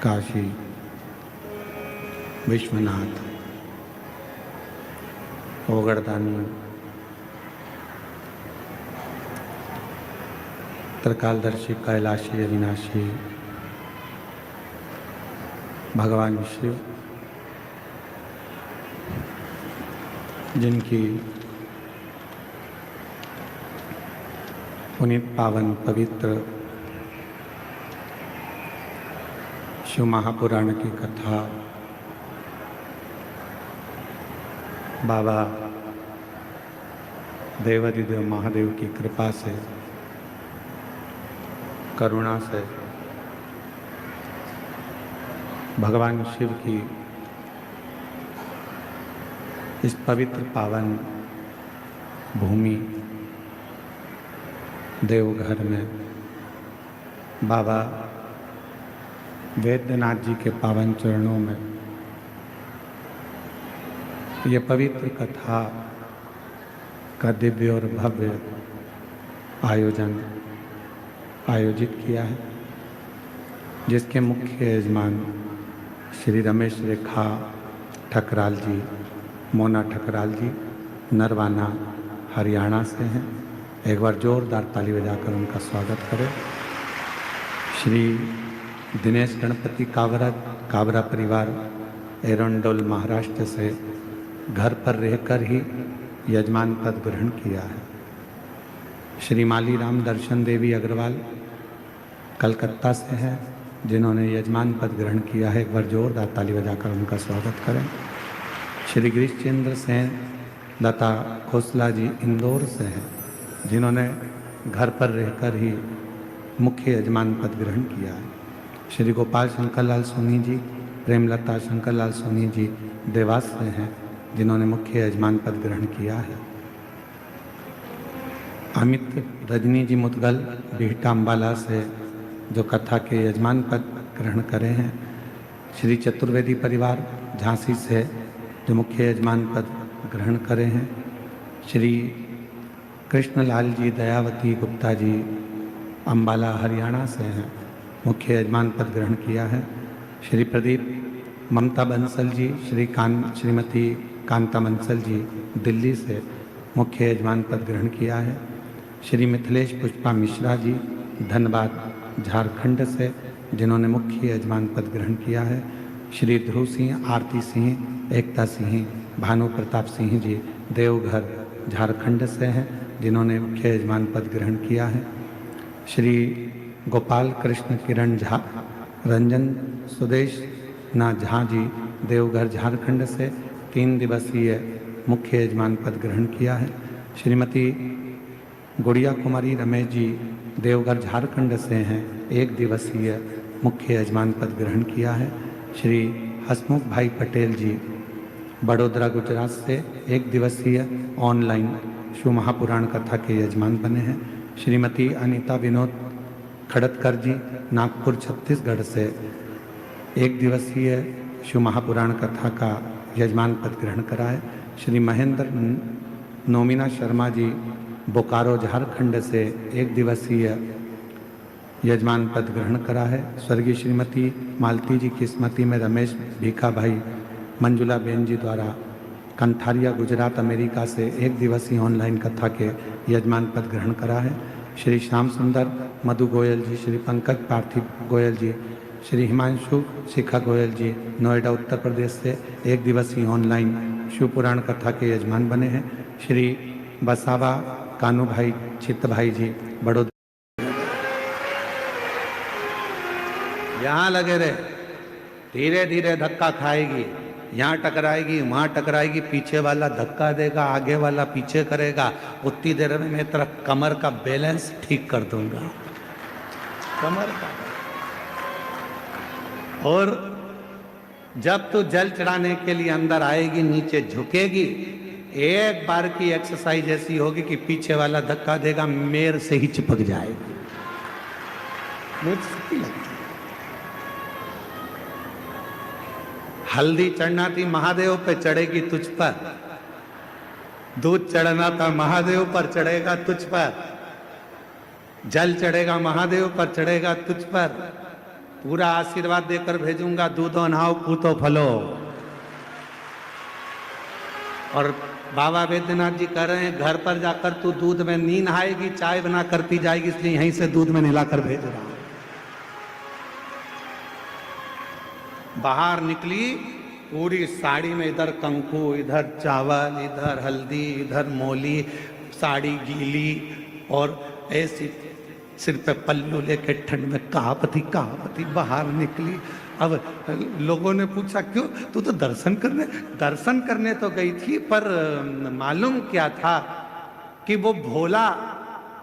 काशी, विश्वनाथ, ओगड़दानी, त्रिकालदर्शी, कैलाशी, अविनाशी भगवान शिव, जिनकी पुनीत पावन पवित्र शिव महापुराण की कथा बाबा देवाधिदेव महादेव की कृपा से, करुणा से, भगवान शिव की इस पवित्र पावन भूमि देवघर में बाबा वैद्यनाथ जी के पावन चरणों में ये पवित्र कथा का दिव्य और भव्य आयोजन आयोजित किया है, जिसके मुख्य यजमान श्री रमेश रेखा ठकराल जी, मोना ठकराल जी, नरवाना हरियाणा से हैं। एक बार जोरदार ताली बजाकर उनका स्वागत करें। श्री दिनेश गणपति काबरा परिवार एरंडोल महाराष्ट्र से घर पर रहकर ही यजमान पद ग्रहण किया है। श्री माली राम दर्शन देवी अग्रवाल कलकत्ता से हैं, जिन्होंने यजमान पद ग्रहण किया है। एक बार जोरदार ताली बजाकर उनका स्वागत करें। श्री गिरीशचंद्र सेन लता खोसला जी इंदौर से हैं, जिन्होंने घर पर रहकर ही मुख्य यजमान पद ग्रहण किया है। श्री गोपाल शंकरलाल सोनी जी, प्रेमलता शंकरलाल सोनी जी देवास से हैं, जिन्होंने मुख्य यजमान पद ग्रहण किया है। अमित रजनी जी मुदगल बिहटा अम्बाला से जो कथा के यजमान पद ग्रहण करे हैं। श्री चतुर्वेदी परिवार झांसी से जो मुख्य यजमान पद ग्रहण करे हैं। श्री कृष्णलाल जी दयावती गुप्ता जी अम्बाला हरियाणा से हैं, मुख्य यजमान पद ग्रहण किया है। श्री प्रदीप ममता बंसल जी, श्रीमती कांता बंसल जी दिल्ली से मुख्य यजमान पद ग्रहण किया है। श्री मिथिलेश पुष्पा मिश्रा जी धनबाद झारखंड से, जिन्होंने मुख्य यजमान पद ग्रहण किया है। श्री ध्रुव सिंह, आरती सिंह, एकता सिंह, भानु प्रताप सिंह जी देवघर झारखंड से हैं, जिन्होंने मुख्य यजमान पद ग्रहण किया है। श्री गोपाल कृष्ण किरण झा, रंजन सुदेश ना झा जी देवघर झारखंड से 3 दिवसीय मुख्य यजमान पद ग्रहण किया है। श्रीमती गुड़िया कुमारी रमेश जी देवघर झारखंड से हैं, 1 दिवसीय मुख्य यजमान पद ग्रहण किया है। श्री हसमुख भाई पटेल जी बड़ोदरा गुजरात से 1 दिवसीय ऑनलाइन शिव महापुराण कथा के यजमान बने हैं। श्रीमती अनीता विनोद खड़तकर जी नागपुर छत्तीसगढ़ से 1 दिवसीय शिव महापुराण कथा का यजमान पद ग्रहण करा है। श्री महेंद्र नोमिना शर्मा जी बोकारो झारखंड से 1 दिवसीय यजमान पद ग्रहण करा है। स्वर्गीय श्रीमती मालती जी की स्मृति में रमेश भीखा भाई मंजुला बेन जी द्वारा कंठारिया गुजरात अमेरिका से 1 दिवसीय ऑनलाइन कथा के यजमान पद ग्रहण करा है। श्री श्याम सुंदर मधु गोयल जी, श्री पंकज पार्थिव गोयल जी, श्री हिमांशु शिखा गोयल जी नोएडा उत्तर प्रदेश से 1 दिवसीय ऑनलाइन शिव पुराण कथा के यजमान बने हैं। श्री बसावा कानू भाई चित्त भाई जी बड़ोदरा। यहाँ लगे रहे, धीरे धीरे धक्का खाएगी, यहाँ टकराएगी, वहाँ टकराएगी, पीछे वाला धक्का देगा, आगे वाला पीछे करेगा। उतनी देर में मैं तेरा कमर का बैलेंस ठीक कर दूंगा, कमर का। और जब तू जल चढ़ाने के लिए अंदर आएगी, नीचे झुकेगी, एक बार की एक्सरसाइज ऐसी होगी कि पीछे वाला धक्का देगा, मेर से ही चिपक जाएगी। मुझसे लगती हल्दी चढ़ना थी महादेव पे, चढ़ेगी तुझ पर। दूध चढ़ना था महादेव पर, चढ़ेगा तुझ पर। जल चढ़ेगा महादेव पर, चढ़ेगा तुझ पर। पूरा आशीर्वाद देकर भेजूंगा, दूधो नहाओ पूतो फलो। और बाबा वैद्यनाथ जी कह रहे हैं घर पर जाकर तू दूध में नहीं नहाएगी, चाय बना कर पी जाएगी, इसलिए यहीं से दूध में नहलाकर भेज रहा हूं। बाहर निकली पूरी साड़ी में, इधर कंकु, इधर चावल, इधर हल्दी, इधर मोली, साड़ी गीली और ऐसी सिर पे पल्लू लेके ठंड में कांपती बाहर निकली। अब लोगों ने पूछा क्यों, तू तो दर्शन करने तो गई थी, पर मालूम क्या था कि वो भोला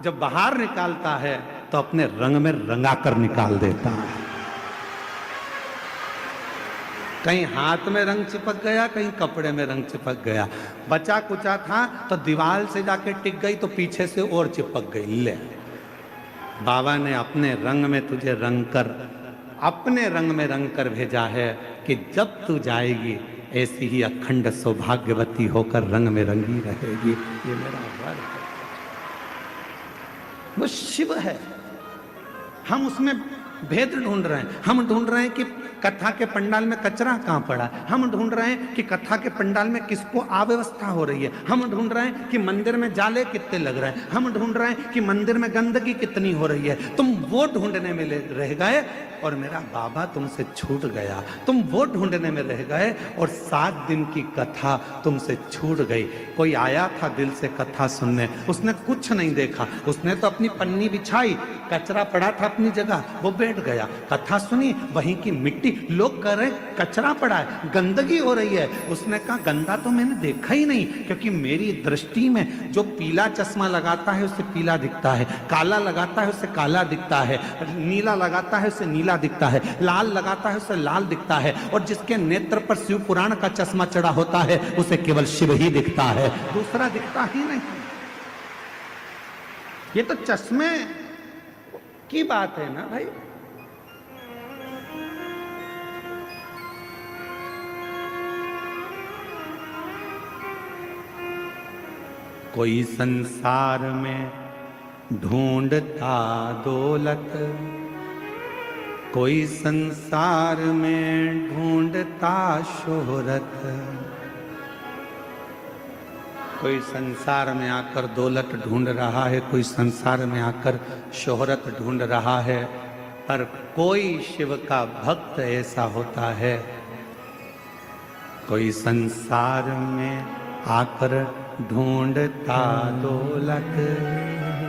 जब बाहर निकालता है तो अपने रंग में रंगा कर निकाल देता है। कहीं हाथ में रंग चिपक गया, कहीं कपड़े में रंग चिपक गया, बचा कुचा था तो दीवार से जाके टिक गई तो पीछे से और चिपक गई। ले, बाबा ने अपने रंग में तुझे रंग कर, अपने रंग में रंग कर भेजा है कि जब तू जाएगी ऐसी ही अखंड सौभाग्यवती होकर रंग में रंगी रहेगी। ये मेरा वर है, वो शिव है। हम उसमें भेद ढूंढ रहे हैं। हम ढूंढ रहे हैं कि कथा के पंडाल में कचरा कहाँ पड़ा, हम ढूंढ रहे हैं कि कथा के पंडाल में किसको अव्यवस्था हो रही है, हम ढूंढ रहे हैं कि मंदिर में जाले कितने लग रहे हैं, हम ढूंढ रहे हैं कि मंदिर में गंदगी कितनी हो रही है। तुम वो ढूंढने में रह गए और मेरा बाबा तुमसे छूट गया। तुम वो ढूंढने में रह गए और 7 दिन की कथा तुमसे छूट गई। कोई आया था दिल से कथा सुनने, उसने कुछ नहीं देखा, उसने तो अपनी पन्नी बिछाई, कचरा पड़ा था अपनी जगह, वो बैठ गया, कथा सुनी, वहीं की मिट्टी। लोग कह रहे कचरा पड़ा है, गंदगी हो रही है। उसने कहा गंदा तो मैंने देखा ही नहीं, क्योंकि मेरी दृष्टि में जो पीला चश्मा लगाता है उसे पीला दिखता है, काला लगाता है उसे काला दिखता है, नीला लगाता है उसे नीला दिखता है, लाल लगाता है उसे लाल दिखता है, और जिसके नेत्र पर शिव पुराण का चश्मा चढ़ा होता है उसे केवल शिव ही दिखता है, दूसरा दिखता ही नहीं। ये तो चश्मे की बात है ना भाई। कोई संसार में ढूंढता दौलत, कोई संसार में ढूंढता शोहरत, कोई संसार में आकर दौलत ढूंढ रहा है, कोई संसार में आकर शोहरत ढूंढ रहा है, पर कोई शिव का भक्त ऐसा होता है, कोई संसार में आकर ढूंढता दौलत,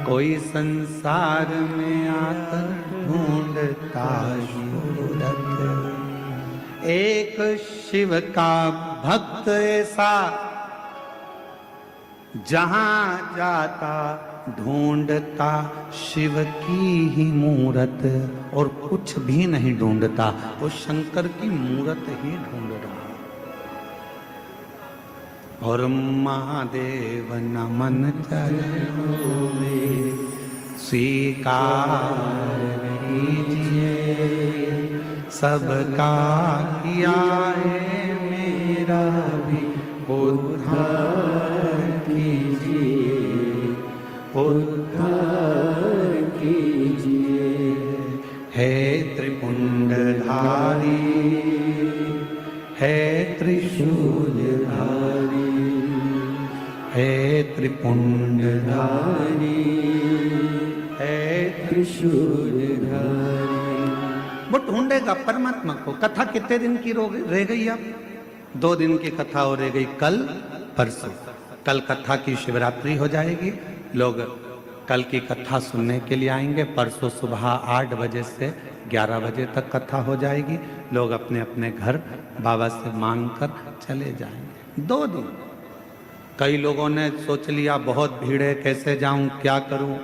कोई संसार में आकर ढूंढता शोहरत। एक शिव का भक्त ऐसा जहां जाता ढूंढता शिव की ही मूरत, और कुछ भी नहीं ढूंढता, वो शंकर की मूरत ही ढूंढ रहा। और महादेव नमन चरणों में स्वीकार कीजिए, सबका किया है मेरा भी उद्धार कीजिए, उद्धार कीजिए। हे त्रिपुंडधारी, हे त्रिशूलधारी, हे त्रिपुंडधारी, हे त्रिशूलधारी। वो ढूंढेगा परमात्मा को। कथा कितने दिन की रह गई? अब 2 दिन की कथा हो रह गई, कल परसों। कल कथा की शिवरात्रि हो जाएगी, लोग कल की कथा सुनने के लिए आएंगे। परसों सुबह 8 बजे से 11 बजे तक कथा हो जाएगी। लोग अपने अपने घर बाबा से मांग कर चले जाएंगे। 2 दिन। कई लोगों ने सोच लिया बहुत भीड़ है, कैसे जाऊं, क्या करूं।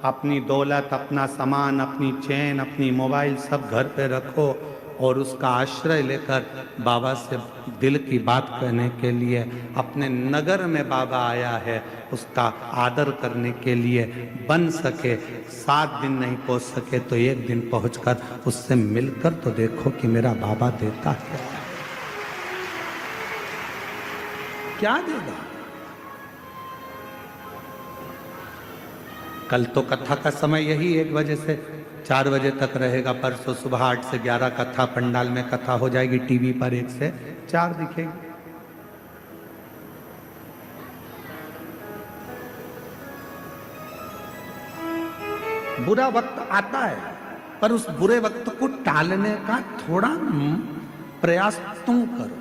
अपनी दौलत, अपना सामान, अपनी चेन, अपनी मोबाइल सब घर पे रखो और उसका आश्रय लेकर बाबा से दिल की बात कहने के लिए अपने नगर में बाबा आया है, उसका आदर करने के लिए बन सके 7 दिन नहीं पहुंच सके तो 1 दिन पहुंचकर उससे मिलकर तो देखो कि मेरा बाबा देता है क्या देगा। कल तो कथा का समय यही 1 बजे से 4 बजे तक रहेगा। परसों सुबह 8 से 11 कथा पंडाल में कथा हो जाएगी, टीवी पर 1 से 4 दिखेगी। बुरा वक्त आता है, पर उस बुरे वक्त को टालने का थोड़ा प्रयास तुम करो।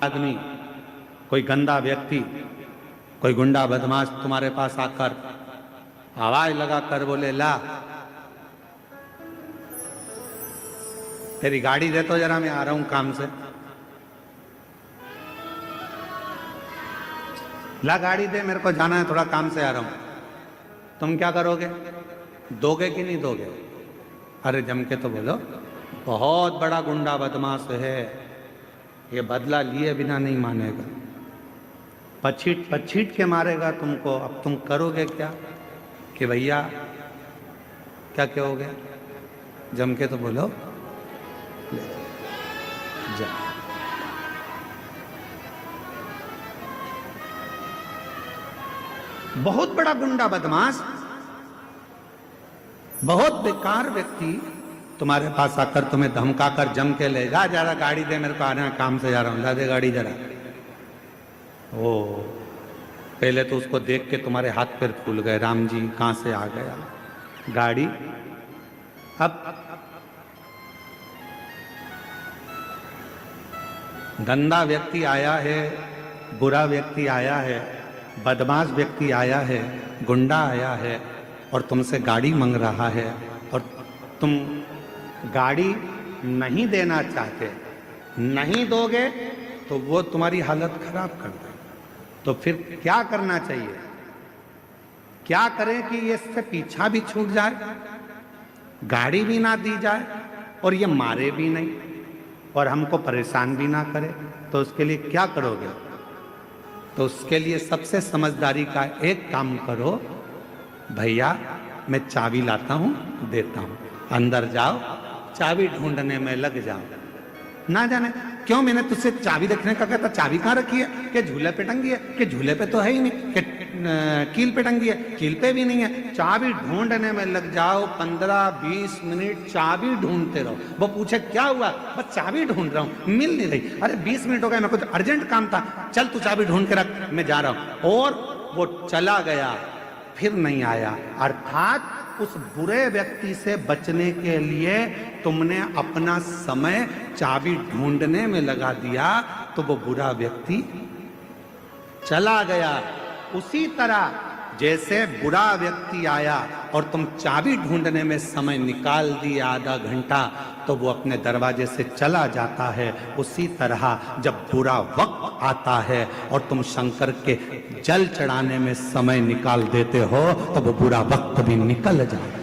आदमी, कोई गंदा व्यक्ति, कोई गुंडा बदमाश तुम्हारे पास आकर आवाज लगाकर बोले, ला तेरी गाड़ी दे तो जरा, मैं आ रहा हूं काम से। ला गाड़ी दे, मेरे को जाना है, थोड़ा काम से आ रहा हूं। तुम क्या करोगे? दोगे कि नहीं दोगे? अरे जम के तो बोलो, बहुत बड़ा गुंडा बदमाश है, ये बदला लिए बिना नहीं मानेगा, पछीट पछीट के मारेगा तुमको। अब तुम करोगे क्या कि भैया क्या कहोगे? जम के तो बोलो, ले जा। बहुत बड़ा गुंडा बदमाश, बहुत बेकार व्यक्ति तुम्हारे पास आकर तुम्हें धमकाकर जम के ले जा, जरा गाड़ी दे, मेरे को आना है, काम से जा रहा हूं, ला दे गाड़ी जरा। ओ पहले तो उसको देख के तुम्हारे हाथ पैर फूल गए, राम जी कहां से आ गया गाड़ी। अब गंदा व्यक्ति आया है, बुरा व्यक्ति आया है, बदमाश व्यक्ति आया है, गुंडा आया है और तुमसे गाड़ी मांग रहा है और तुम गाड़ी नहीं देना चाहते, नहीं दोगे तो वो तुम्हारी हालत खराब कर देगा। तो फिर क्या करना चाहिए? क्या करें कि ये इससे पीछा भी छूट जाए, गाड़ी भी ना दी जाए और ये मारे भी नहीं और हमको परेशान भी ना करे? तो उसके लिए क्या करोगे? तो उसके लिए सबसे समझदारी का एक काम करो, भैया मैं चाबी लाता हूं, देता हूं, अंदर जाओ, चाबी ढूंढने में लग जाओ। ना जाने क्यों मैंने तुझसे चाबी देखने का कहता, चाबी कहां रखी है? कि झूले पे टंगी है? कि झूले पे तो है ही नहीं। कि कील पे टंगी है? कील पे भी नहीं है। चाबी ढूंढने में लग जाओ, 15-20 मिनट चाबी ढूंढते रहो। वो पूछे क्या हुआ? बस चाबी ढूंढ रहा हूं, मिल नहीं रही। अरे 20 मिनट हो गए, मेरे को तो अर्जेंट काम था, चल तू चाबी ढूंढ के रख, मैं जा रहा हूं। और वो चला गया, फिर नहीं आया। अर्थात उस बुरे व्यक्ति से बचने के लिए तुमने अपना समय चाबी ढूंढने में लगा दिया, तो वो बुरा व्यक्ति चला गया। उसी तरह जैसे बुरा व्यक्ति आया और तुम चाबी ढूंढने में समय निकाल दिया आधा घंटा, तो वो अपने दरवाजे से चला जाता है। उसी तरह जब बुरा वक्त आता है और तुम शंकर के जल चढ़ाने में समय निकाल देते हो, तो वो बुरा वक्त भी निकल जाता है।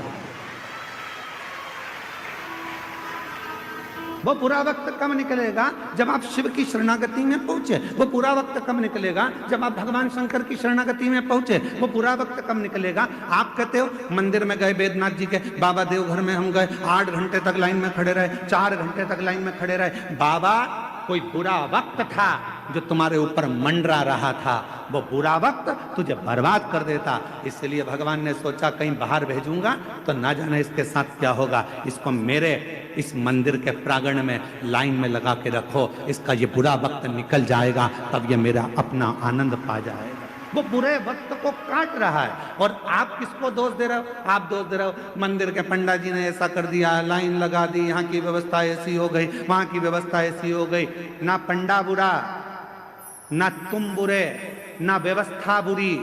वो बुरा वक्त कब निकलेगा? जब आप शिव की शरणागति में पहुंचे। वो बुरा वक्त कब निकलेगा? जब आप भगवान शंकर की शरणागति में पहुंचे। वो बुरा वक्त कब निकलेगा? आप कहते हो मंदिर में गए, बैद्यनाथ जी के बाबा देवघर में हम गए, 8 घंटे तक लाइन में खड़े रहे, 4 घंटे तक लाइन में खड़े रहे। बाबा, कोई बुरा वक्त था जो तुम्हारे ऊपर मंडरा रहा था, वो बुरा वक्त तुझे बर्बाद कर देता। इसलिए भगवान ने सोचा कहीं बाहर भेजूंगा तो ना जाने इसके साथ क्या होगा, इसको मेरे इस मंदिर के प्रांगण में लाइन में लगा के रखो, इसका ये बुरा वक्त निकल जाएगा, तब ये मेरा अपना आनंद पा जाएगा। वो बुरे वक्त को काट रहा है और आप किसको दोष दे रहे हो? आप दोष दे रहे हो मंदिर के पंडित जी ने ऐसा कर दिया, लाइन लगा दी, यहाँ की व्यवस्था ऐसी हो गई, वहां की व्यवस्था ऐसी हो गई। ना पंडा बुरा, ना तुम बुरे, ना व्यवस्था बुरी।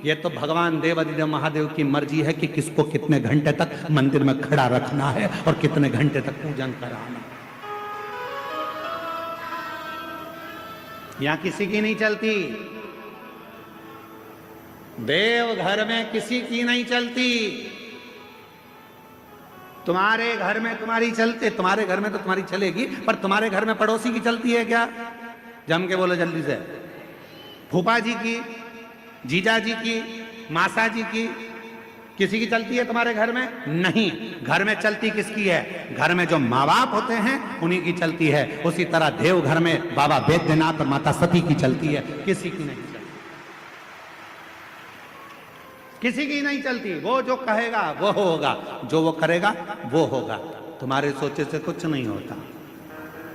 ये तो भगवान देवाधिदेव महादेव की मर्जी है कि किसको कितने घंटे तक मंदिर में खड़ा रखना है और कितने घंटे तक पूजन कराना। यहां किसी की नहीं चलती, देव घर में किसी की नहीं चलती। तुम्हारे घर में तुम्हारी चलते, तुम्हारे घर में तो तुम्हारी चलेगी, पर तुम्हारे घर में पड़ोसी की चलती है क्या? जम के बोलो जल्दी से। फूफा जी की, जीजा जी की, मासा जी की, किसी की चलती है तुम्हारे घर में? नहीं। घर में चलती किसकी है? घर में जो माँ बाप होते हैं उन्हीं की चलती है। उसी तरह देव घर में बाबा बैद्यनाथ और माता सती की चलती है, किसी की नहीं चलती। किसी की नहीं चलती। वो जो कहेगा वो होगा, जो वो करेगा वो होगा। तुम्हारे सोचे से कुछ नहीं होता,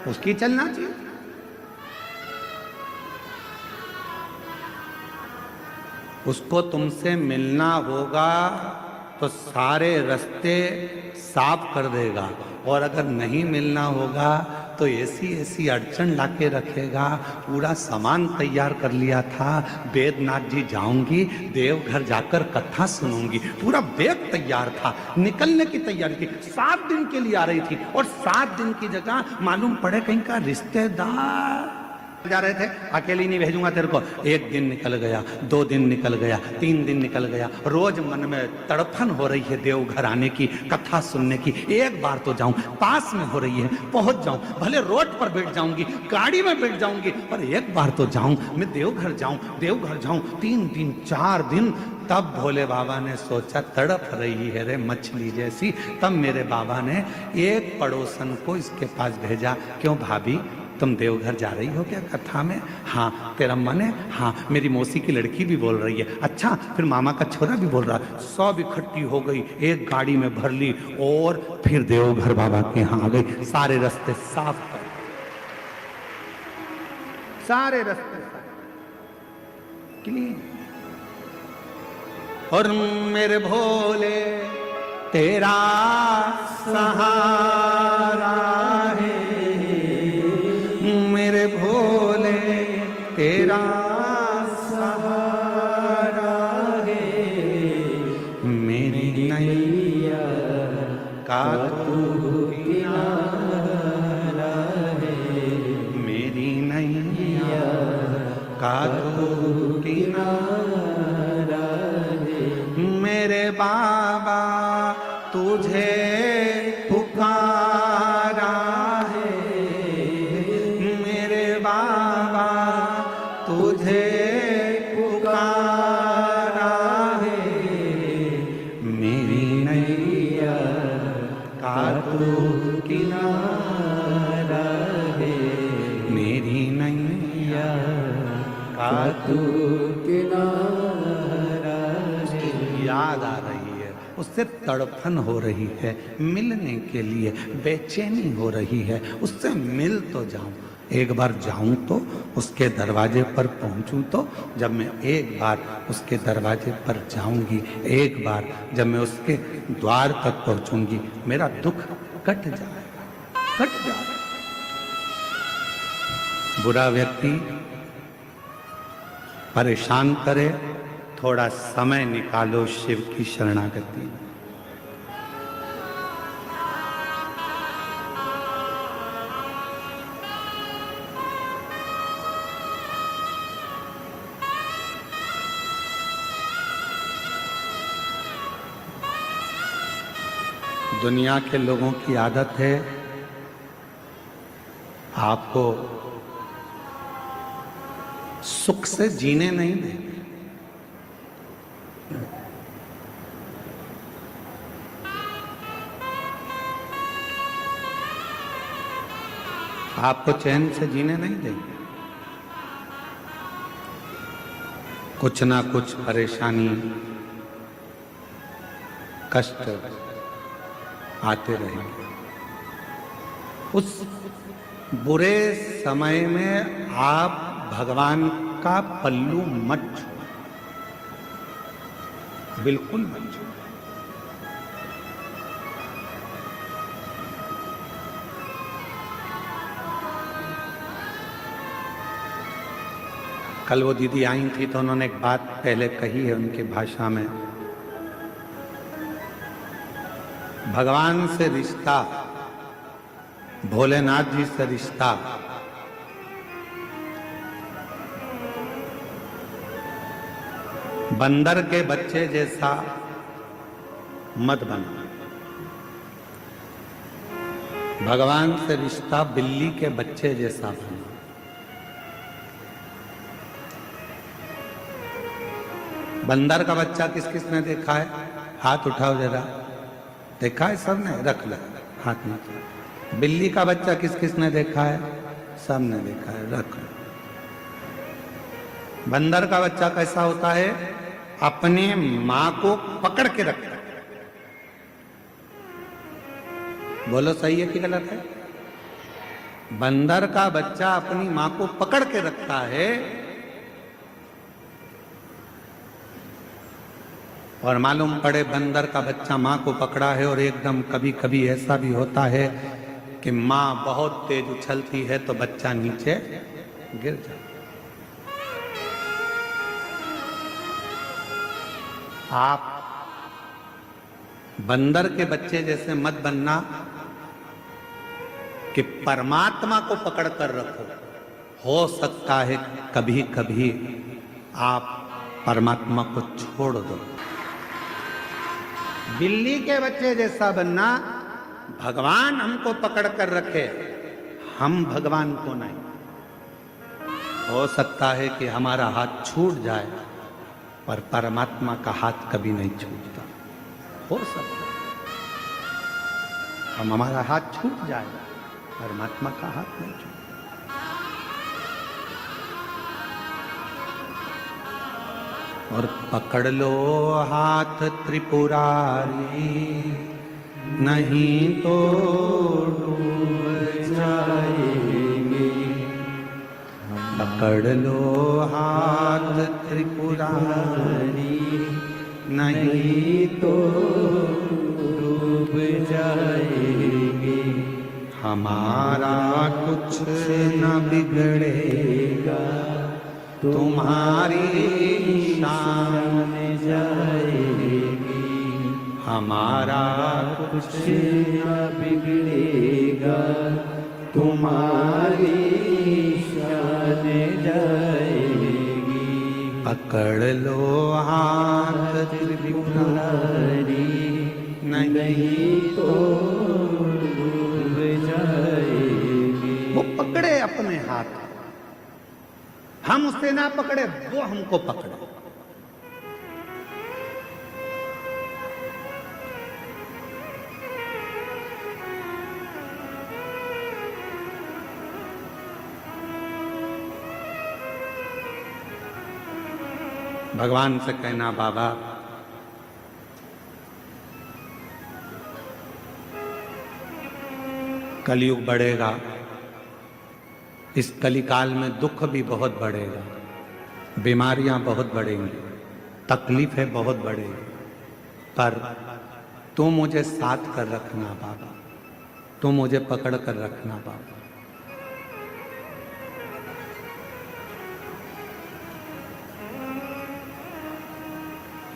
उसकी चलना चाहिए। उसको तुमसे मिलना होगा तो सारे रास्ते साफ कर देगा, और अगर नहीं मिलना होगा तो ऐसी ऐसी अड़चन लाके रखेगा। पूरा सामान तैयार कर लिया था, बैद्यनाथ जी जाऊंगी, देवघर जाकर कथा सुनूंगी, पूरा बैग तैयार था, निकलने की तैयारी थी, 7 दिन के लिए आ रही थी, और 7 दिन की जगह मालूम पड़े कहीं का रिश्तेदार जा रहे थे। अकेली नहीं भेजूंगा तेरे को। 1 दिन निकल गया, 2 दिन निकल गया, 3 दिन निकल गया। रोज मन में तड़फन हो रही है देवघर आने की, कथा सुनने की। एक बार तो जाऊं, पास में हो रही है, पहुंच जाऊं, भले रोड पर बैठ जाऊंगी, गाड़ी में बैठ जाऊंगी, पर एक बार तो जाऊं, मैं देवघर जाऊं, देवघर जाऊं। 3 दिन 4 दिन, तब भोले बाबा ने सोचा तड़प रही है रे मछली जैसी। तब मेरे बाबा ने एक पड़ोसन को इसके पास भेजा, क्यों भाभी तुम देवघर जा रही हो क्या कथा में? हाँ। तेरा मन है? हाँ। मेरी मौसी की लड़की भी बोल रही है। अच्छा, फिर मामा का छोरा भी बोल रहा है। सब इकट्ठी हो गई, एक गाड़ी में भर ली, और फिर देवघर बाबा के यहाँ आ गई। सारे रास्ते साफ कर, सारे रास्ते क्लीन। और मेरे भोले तेरा सहारा है, मेरे भोले तेरा सहारा है, मेरी नैया का तू किनारा है, मेरी नैया का तू किनारा है। मेरे बाबा तुझे पुकारा है, मेरे बाबा तुझे पुकारा है, मेरी नैया का तू किनारा है, मेरी नैया का तू किनारा है। याद आ रही है, उससे तड़पन हो रही है, मिलने के लिए बेचैनी हो रही है। उससे मिल तो जाऊं, एक बार जाऊं तो, उसके दरवाजे पर पहुंचूं तो। जब मैं एक बार उसके दरवाजे पर जाऊंगी, एक बार जब मैं उसके द्वार तक पहुंचूंगी, मेरा दुख कट जाएगा, कट जाएगा। बुरा व्यक्ति परेशान करे, थोड़ा समय निकालो शिव की शरणागति। दुनिया के लोगों की आदत है आपको सुख से जीने नहीं देंगे। आपको चैन से जीने नहीं देंगे। कुछ ना कुछ परेशानी, कष्ट आते रहेंगे। उस बुरे समय में आप भगवान का पल्लू मत छूओ, बिल्कुल मत छूओ। कल वो दीदी आई थी तो उन्होंने एक बात पहले कही है उनकी भाषा में, भगवान से रिश्ता, भोलेनाथ जी से रिश्ता बंदर के बच्चे जैसा मत बना। भगवान से रिश्ता बिल्ली के बच्चे जैसा बना। बंदर का बच्चा किस किस ने देखा है? हाथ उठाओ जरा। देखा है सबने? रख लो हाथ में। बिल्ली का बच्चा किस किस ने देखा है? सबने देखा है, रख लो। बंदर का बच्चा कैसा होता है? अपने मां को पकड़ के रखता है। बोलो सही है कि गलत है? बंदर का बच्चा अपनी मां को पकड़ के रखता है और मालूम पड़े बंदर का बच्चा मां को पकड़ा है और एकदम कभी कभी ऐसा भी होता है कि मां बहुत तेज उछलती है तो बच्चा नीचे गिर जाता। आप बंदर के बच्चे जैसे मत बनना कि परमात्मा को पकड़ कर रखो। हो सकता है कभी कभी आप परमात्मा को छोड़ दो। बिल्ली के बच्चे जैसा बनना, भगवान हमको पकड़ कर रखे, हम भगवान को नहीं। हो सकता है कि हमारा हाथ छूट जाए पर परमात्मा का हाथ कभी नहीं छूटता। हो सकता है हमारा हाथ छूट जाए, परमात्मा का हाथ नहीं छूटता। और पकड़ लो हाथ त्रिपुरारी, नहीं तो डूब जाएंगे। पकड़ लो हाथ त्रिपुरारी, नहीं तो डूब जाएंगे। हमारा कुछ न बिगड़ेगा, तुम्हारी शान जाएगी। हमारा कुछ न बिगड़ेगा, तुम्हारी शान जाएगी। पकड़ लो हाथ त्रिपुरारी, नहीं तो डूब जाएगी। वो पकड़े अपने हाथ, हम उसे ना पकड़े, वो हमको पकड़े। भगवान से कहना, बाबा कलयुग बढ़ेगा, इस कलिकाल में दुख भी बहुत बढ़ेगा, बीमारियां बहुत बढ़ेंगी, तकलीफें बहुत बढ़ेंगी, पर तू मुझे साथ कर रखना बाबा, तू मुझे पकड़ कर रखना बाबा।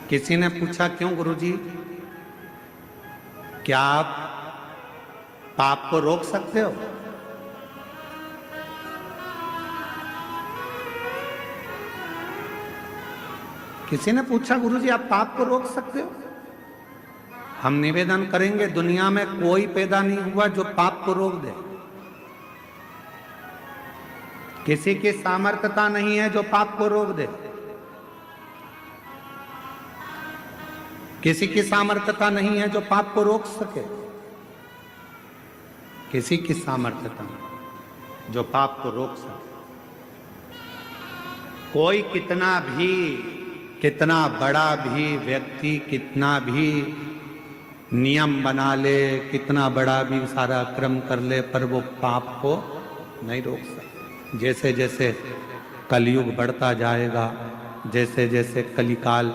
किसी ने पूछा, क्यों गुरुजी, क्या आप पाप को रोक सकते हो? किसी ने पूछा, गुरुजी आप पाप को रोक सकते हो? हम निवेदन करेंगे, दुनिया में कोई पैदा नहीं हुआ जो पाप को रोक दे। किसी की सामर्थ्यता नहीं है जो पाप को रोक दे। किसी की सामर्थ्यता नहीं है जो पाप को रोक सके। किसी की सामर्थ्यता नहीं जो पाप को रोक सके। कोई कितना बड़ा भी व्यक्ति कितना भी नियम बना ले, कितना बड़ा भी सारा क्रम कर ले, पर वो पाप को नहीं रोक सकता। जैसे जैसे कलयुग बढ़ता जाएगा, जैसे जैसे कलिकाल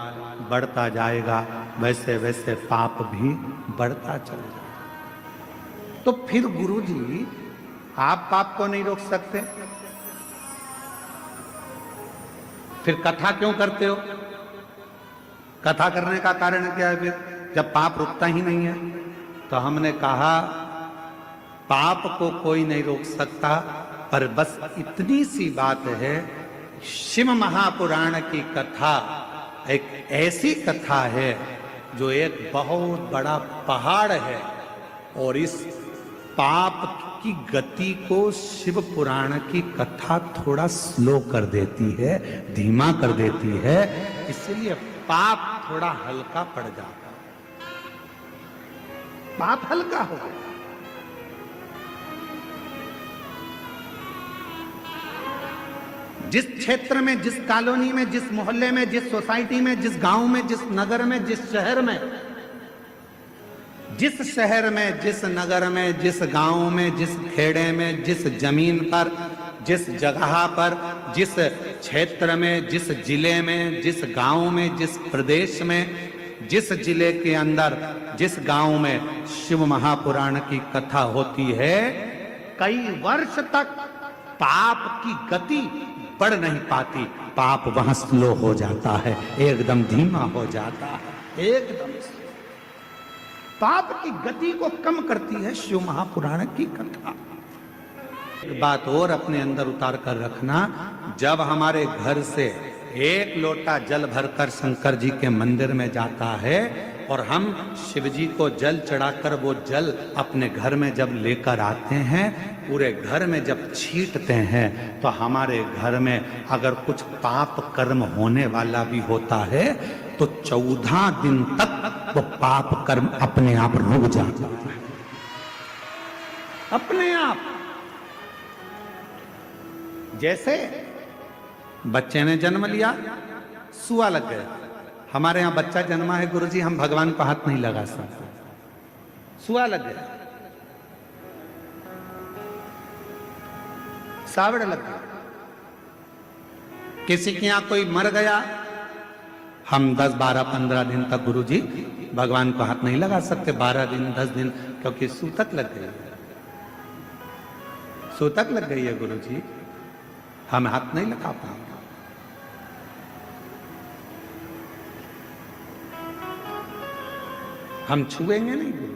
बढ़ता जाएगा, वैसे वैसे पाप भी बढ़ता चला जाएगा। तो फिर गुरुजी आप पाप को नहीं रोक सकते, फिर कथा क्यों करते हो? कथा करने का कारण क्या है फिर, जब पाप रुकता ही नहीं है? तो हमने कहा पाप को कोई नहीं रोक सकता, पर बस इतनी सी बात है, शिव महापुराण की कथा एक ऐसी कथा है जो एक बहुत बड़ा पहाड़ है, और इस पाप की गति को शिव पुराण की कथा थोड़ा स्लो कर देती है, धीमा कर देती है, इसलिए पाप थोड़ा हल्का पड़ जाता है। पाप हल्का हो गया। जिस क्षेत्र में, जिस कॉलोनी में, जिस मोहल्ले में, जिस सोसाइटी में, जिस गांव में, जिस नगर में, जिस शहर में, जिस नगर में, जिस गांव में, जिस खेड़े में, जिस जमीन पर, जिस जगह पर, जिस क्षेत्र में, जिस जिले में, जिस गांव में, जिस प्रदेश में, जिस जिले के अंदर, जिस गांव में शिव महापुराण की कथा होती है, कई वर्ष तक पाप की गति बढ़ नहीं पाती। पाप वहां स्लो हो जाता है, एकदम धीमा हो जाता है, एकदम पाप की गति को कम करती है शिव महापुराण की कथा। एक बात और अपने अंदर उतार कर रखना, जब हमारे घर से एक लोटा जल भरकर शंकर जी के मंदिर में जाता है और हम शिव जी को जल चढ़ाकर वो जल अपने घर में जब लेकर आते हैं, पूरे घर में जब छींटते हैं, तो हमारे घर में अगर कुछ पाप कर्म होने वाला भी होता है तो 14 दिन तक वो पाप कर्म अपने आप रुक जाता है, अपने आप। जैसे बच्चे ने जन्म लिया, सुआ लग गया। हमारे यहां बच्चा जन्मा है गुरुजी, हम भगवान को हाथ नहीं लगा सकते, सुआ लग गया, सावड़ लग गया। किसी के यहां कोई मर गया, हम 10, 12, 15 दिन तक गुरुजी भगवान को हाथ नहीं लगा सकते, 12 दिन, 10 दिन, क्योंकि सूतक लग गई है, सूतक लग गई है गुरुजी, हम हाथ नहीं लगा पाएंगे। हम छुएंगे नहीं गुरु।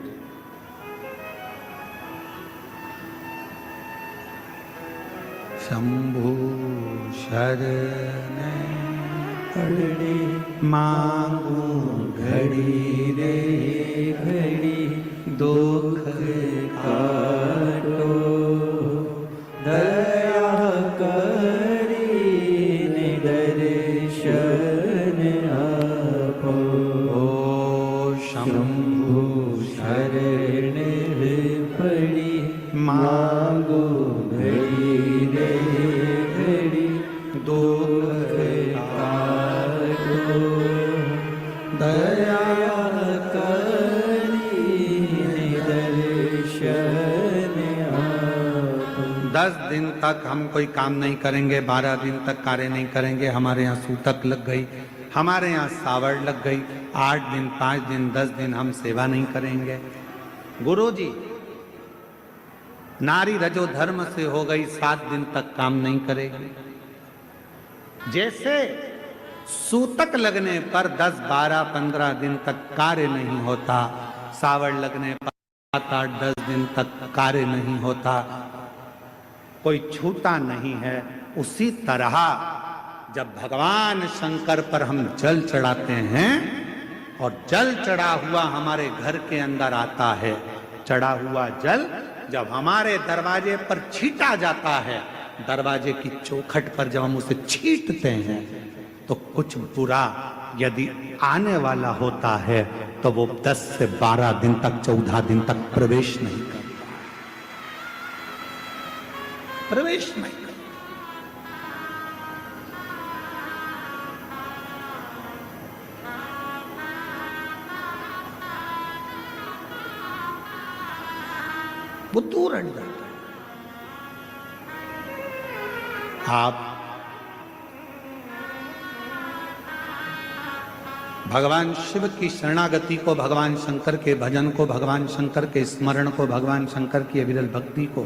शंभु शरण पड़े मांगू घड़ी रे घड़ी, दुख काटो दया करी दर्शन आपो। शंभु शरण पड़ी मांगो घड़ी रे घड़ी, दुख काटो दया करी दर्शन आपो। 10 दिन तक हम कोई काम नहीं करेंगे, 12 दिन तक कार्य नहीं करेंगे, हमारे यहाँ सूतक लग गई, हमारे यहाँ सावड़ लग गई, 8 दिन, 5 दिन, 10 दिन हम सेवा नहीं करेंगे। गुरुजी, नारी रजो धर्म से हो गई, 7 दिन तक काम नहीं करेगी। जैसे सूतक लगने पर 10, 12, 15 दिन तक कार्य नहीं होता, सावड़ लगने पर 7, 8, 10 दिन तक कार्य नहीं होता, कोई छूटा नहीं है, उसी तरह जब भगवान शंकर पर हम जल चढ़ाते हैं और जल चढ़ा हुआ हमारे घर के अंदर आता है, चढ़ा हुआ जल जब हमारे दरवाजे पर छीटा जाता है, दरवाजे की चौखट पर जब हम उसे छींटते हैं, तो कुछ बुरा यदि आने वाला होता है तो वो 10 से 12 दिन तक, 14 दिन तक प्रवेश नहीं करता, प्रवेश नहीं करता। वो दूर हट जाता है। आप भगवान शिव की शरणागति को, भगवान शंकर के भजन को, भगवान शंकर के स्मरण को, भगवान शंकर की अविरल भक्ति को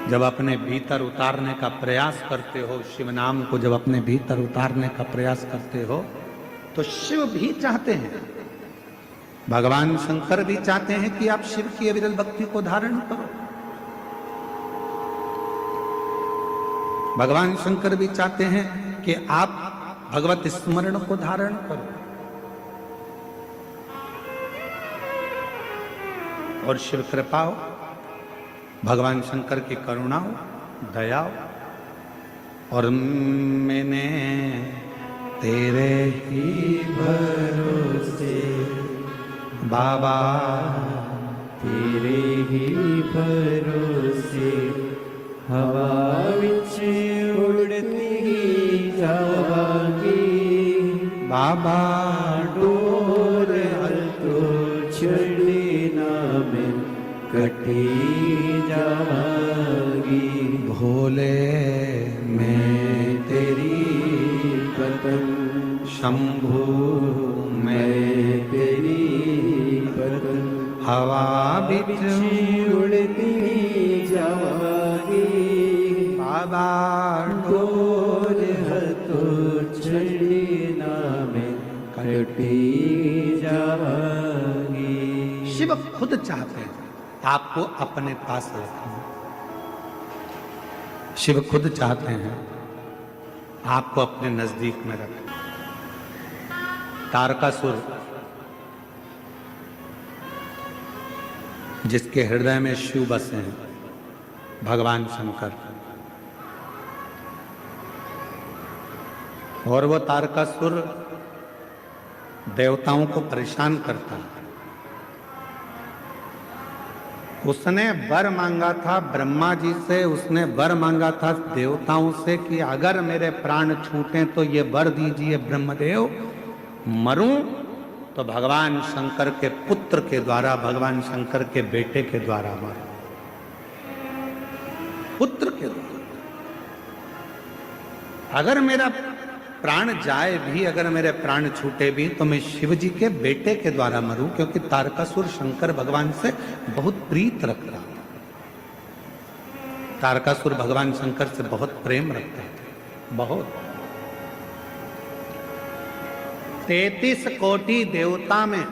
जब अपने भीतर उतारने का प्रयास करते हो, शिव नाम को जब अपने भीतर उतारने का प्रयास करते हो, तो शिव भी चाहते हैं, भगवान शंकर भी चाहते हैं कि आप शिव की अविरल भक्ति को धारण करो। भगवान शंकर भी चाहते हैं कि आप भगवत स्मरण को धारण करो। और शिव कृपा हो, भगवान शंकर की करुणा हो, दया हो। और मैंने तेरे ही भरोसे बाबा, तेरे ही भरोसे हवा विच उड़ती जावांगी बाबा डोर हल तो छड़ी ना मैं कटी जावांगी भोले मैं तेरी पतंग शंभु मैं तेरी पतंग हवा बिच उड़ती जावांगी बाबा डोर तो छड़ी ना मैं कटी जावांगी। शिव खुद चाहते हैं आपको अपने पास रखना। शिव खुद चाहते हैं आपको अपने नजदीक में रखना। तारकासुर जिसके हृदय में शिव बसे हैं, भगवान शंकर, और वो तारकासुर देवताओं को परेशान करता है। उसने वर मांगा था ब्रह्मा जी से, उसने वर मांगा था देवताओं से कि अगर मेरे प्राण छूटे तो ये वर दीजिए ब्रह्मदेव, मरूं तो भगवान शंकर के पुत्र के द्वारा, भगवान शंकर के बेटे के द्वारा मरूं, पुत्र के द्वारा। अगर मेरा प्राण जाए भी, अगर मेरे प्राण छूटे भी, तो मैं शिव जी के बेटे के द्वारा मरूं, क्योंकि तारकासुर शंकर भगवान से बहुत प्रीत रख रहा था। तारकासुर भगवान शंकर से बहुत प्रेम रखता था, बहुत। 33 कोटि देवता में,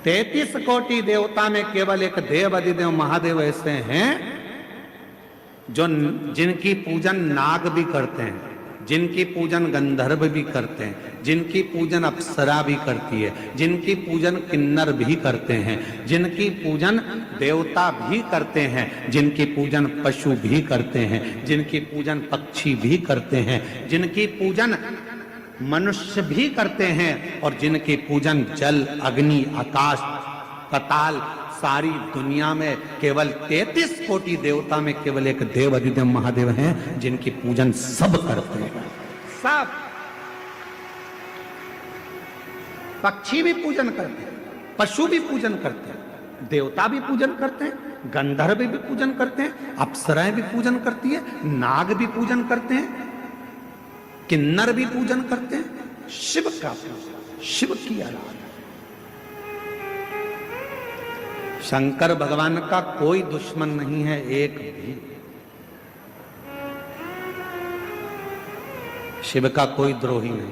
33 कोटि देवता में केवल एक देव अधिदेव महादेव ऐसे हैं जो जिनकी पूजन नाग भी करते हैं, जिनकी पूजन गंधर्व भी करते हैं, जिनकी पूजन अप्सरा भी करती है, जिनकी पूजन किन्नर भी करते हैं, जिनकी पूजन देवता भी करते हैं, जिनकी पूजन पशु भी करते हैं, जिनकी पूजन पक्षी भी करते हैं, जिनकी पूजन मनुष्य भी करते हैं, और जिनकी पूजन जल, अग्नि, आकाश, पाताल, सारी दुनिया में केवल 33 कोटि देवता में केवल एक देव अधिदेव महादेव हैं जिनकी पूजन सब करते हैं। सब पक्षी भी पूजन करते हैं, पशु भी पूजन करते हैं, देवता भी पूजन करते हैं, गंधर्व भी पूजन करते हैं, अप्सराएं भी पूजन करती है, नाग भी पूजन करते हैं, किन्नर भी पूजन करते हैं। शिव का पूजन, शिव की आराधना। शंकर भगवान का कोई दुश्मन नहीं है, एक भी। शिव का कोई द्रोही नहीं।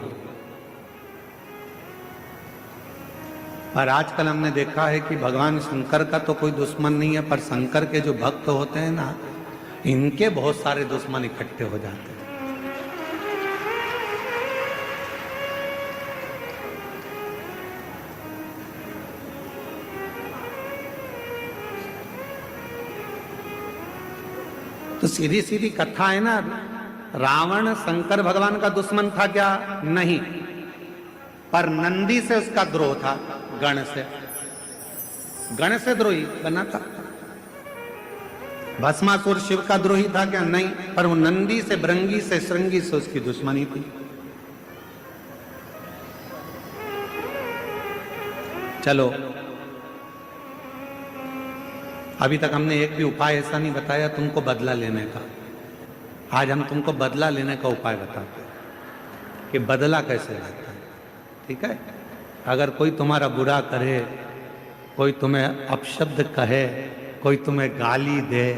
पर आजकल हमने देखा है कि भगवान शंकर का तो कोई दुश्मन नहीं है, पर शंकर के जो भक्त होते हैं ना, इनके बहुत सारे दुश्मन इकट्ठे हो जाते हैं। तो सीधी सीधी कथा है ना, रावण शंकर भगवान का दुश्मन था क्या? नहीं, पर नंदी से उसका द्रोह था, गण से द्रोही बना था। भस्मासुर शिव का द्रोही था क्या? नहीं, पर वो नंदी से, भृंगी से, श्रृंगी से उसकी दुश्मनी थी। चलो, अभी तक हमने एक भी उपाय ऐसा नहीं बताया तुमको बदला लेने का। आज हम तुमको बदला लेने का उपाय बताते हैं कि बदला कैसे लेता है। ठीक है? अगर कोई तुम्हारा बुरा करे, कोई तुम्हें अपशब्द कहे, कोई तुम्हें गाली दे,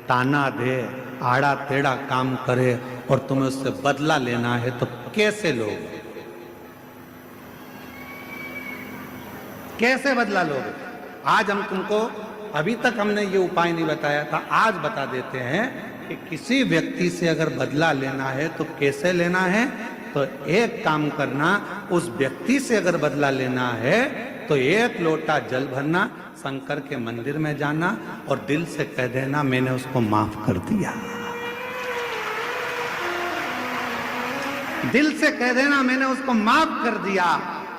ताना दे, आड़ा टेढ़ा काम करे और तुम्हें उससे बदला लेना है, तो कैसे लोगे? कैसे बदला लोगे? आज हम तुमको, अभी तक हमने ये उपाय नहीं बताया था, आज बता देते हैं कि किसी व्यक्ति से अगर बदला लेना है तो कैसे लेना है। तो एक काम करना, उस व्यक्ति से अगर बदला लेना है तो 1 लोटा जल भरना, शंकर के मंदिर में जाना और दिल से कह देना मैंने उसको माफ कर दिया। दिल से कह देना मैंने उसको माफ कर दिया।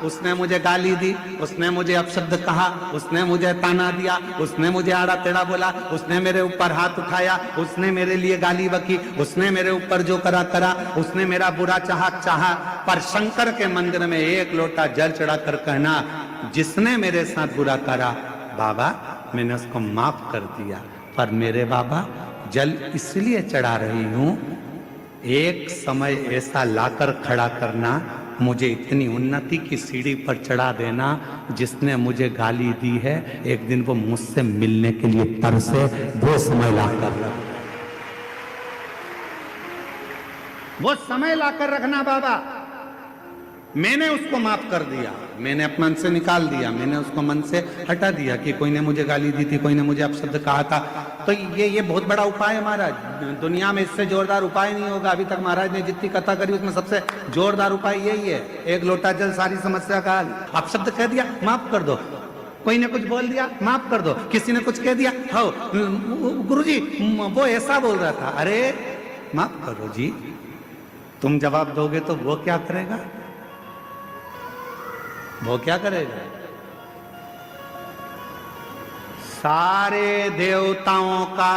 उसने मुझे गाली दी, उसने मुझे अपशब्द कहा, उसने मुझे ताना दिया, उसने मुझे आड़ा टेढ़ा बोला, उसने मेरे ऊपर हाथ उठाया, उसने मेरे लिए गाली बकी, उसने मेरे ऊपर जो करा करा, उसने मेरा बुरा चाहा। पर शंकर के मंदिर में एक लोटा जल चढ़ाकर कहना, जिसने मेरे साथ बुरा करा बाबा मैंने उसको माफ कर दिया, पर मेरे बाबा जल इसलिए चढ़ा रही हूं, एक समय ऐसा लाकर खड़ा करना, मुझे इतनी उन्नति की सीढ़ी पर चढ़ा देना, जिसने मुझे गाली दी है एक दिन वो मुझसे मिलने के लिए तरसे, वो समय लाकर रखना बाबा। मैंने उसको माफ कर दिया, मैंने अपने मन से निकाल दिया, मैंने उसको मन से हटा दिया कि कोई ने मुझे गाली दी थी, कोई ने मुझे अपशब्द कहा था। तो ये बहुत बड़ा उपाय है महाराज, दुनिया में इससे जोरदार उपाय नहीं होगा। अभी तक महाराज ने जितनी कथा करी उसमें सबसे जोरदार उपाय यही है, एक लोटा जल सारी समस्या का हल। अपशब्द कह दिया माफ कर दो, कोई ने कुछ बोल दिया माफ कर दो, किसी ने कुछ कह दिया, हो गुरुजी वो ऐसा बोल रहा था, अरे माफ करो जी। तुम जवाब दोगे तो वो क्या करेगा, वो क्या करेगा? सारे देवताओं का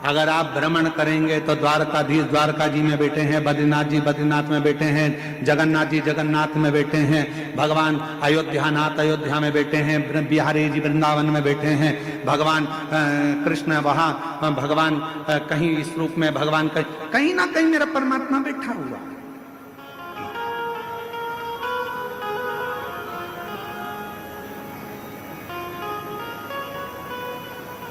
अगर आप भ्रमण करेंगे तो द्वारकाधीश द्वारका जी में बैठे हैं, बद्रीनाथ जी बद्रीनाथ में बैठे हैं, जगन्नाथ जी जगन्नाथ में बैठे हैं, भगवान अयोध्यानाथ अयोध्या में बैठे हैं, बिहारी जी वृंदावन में बैठे हैं, भगवान कृष्ण वहां, भगवान कहीं इस रूप में, भगवान कहीं ना कहीं मेरा परमात्मा बैठा हुआ।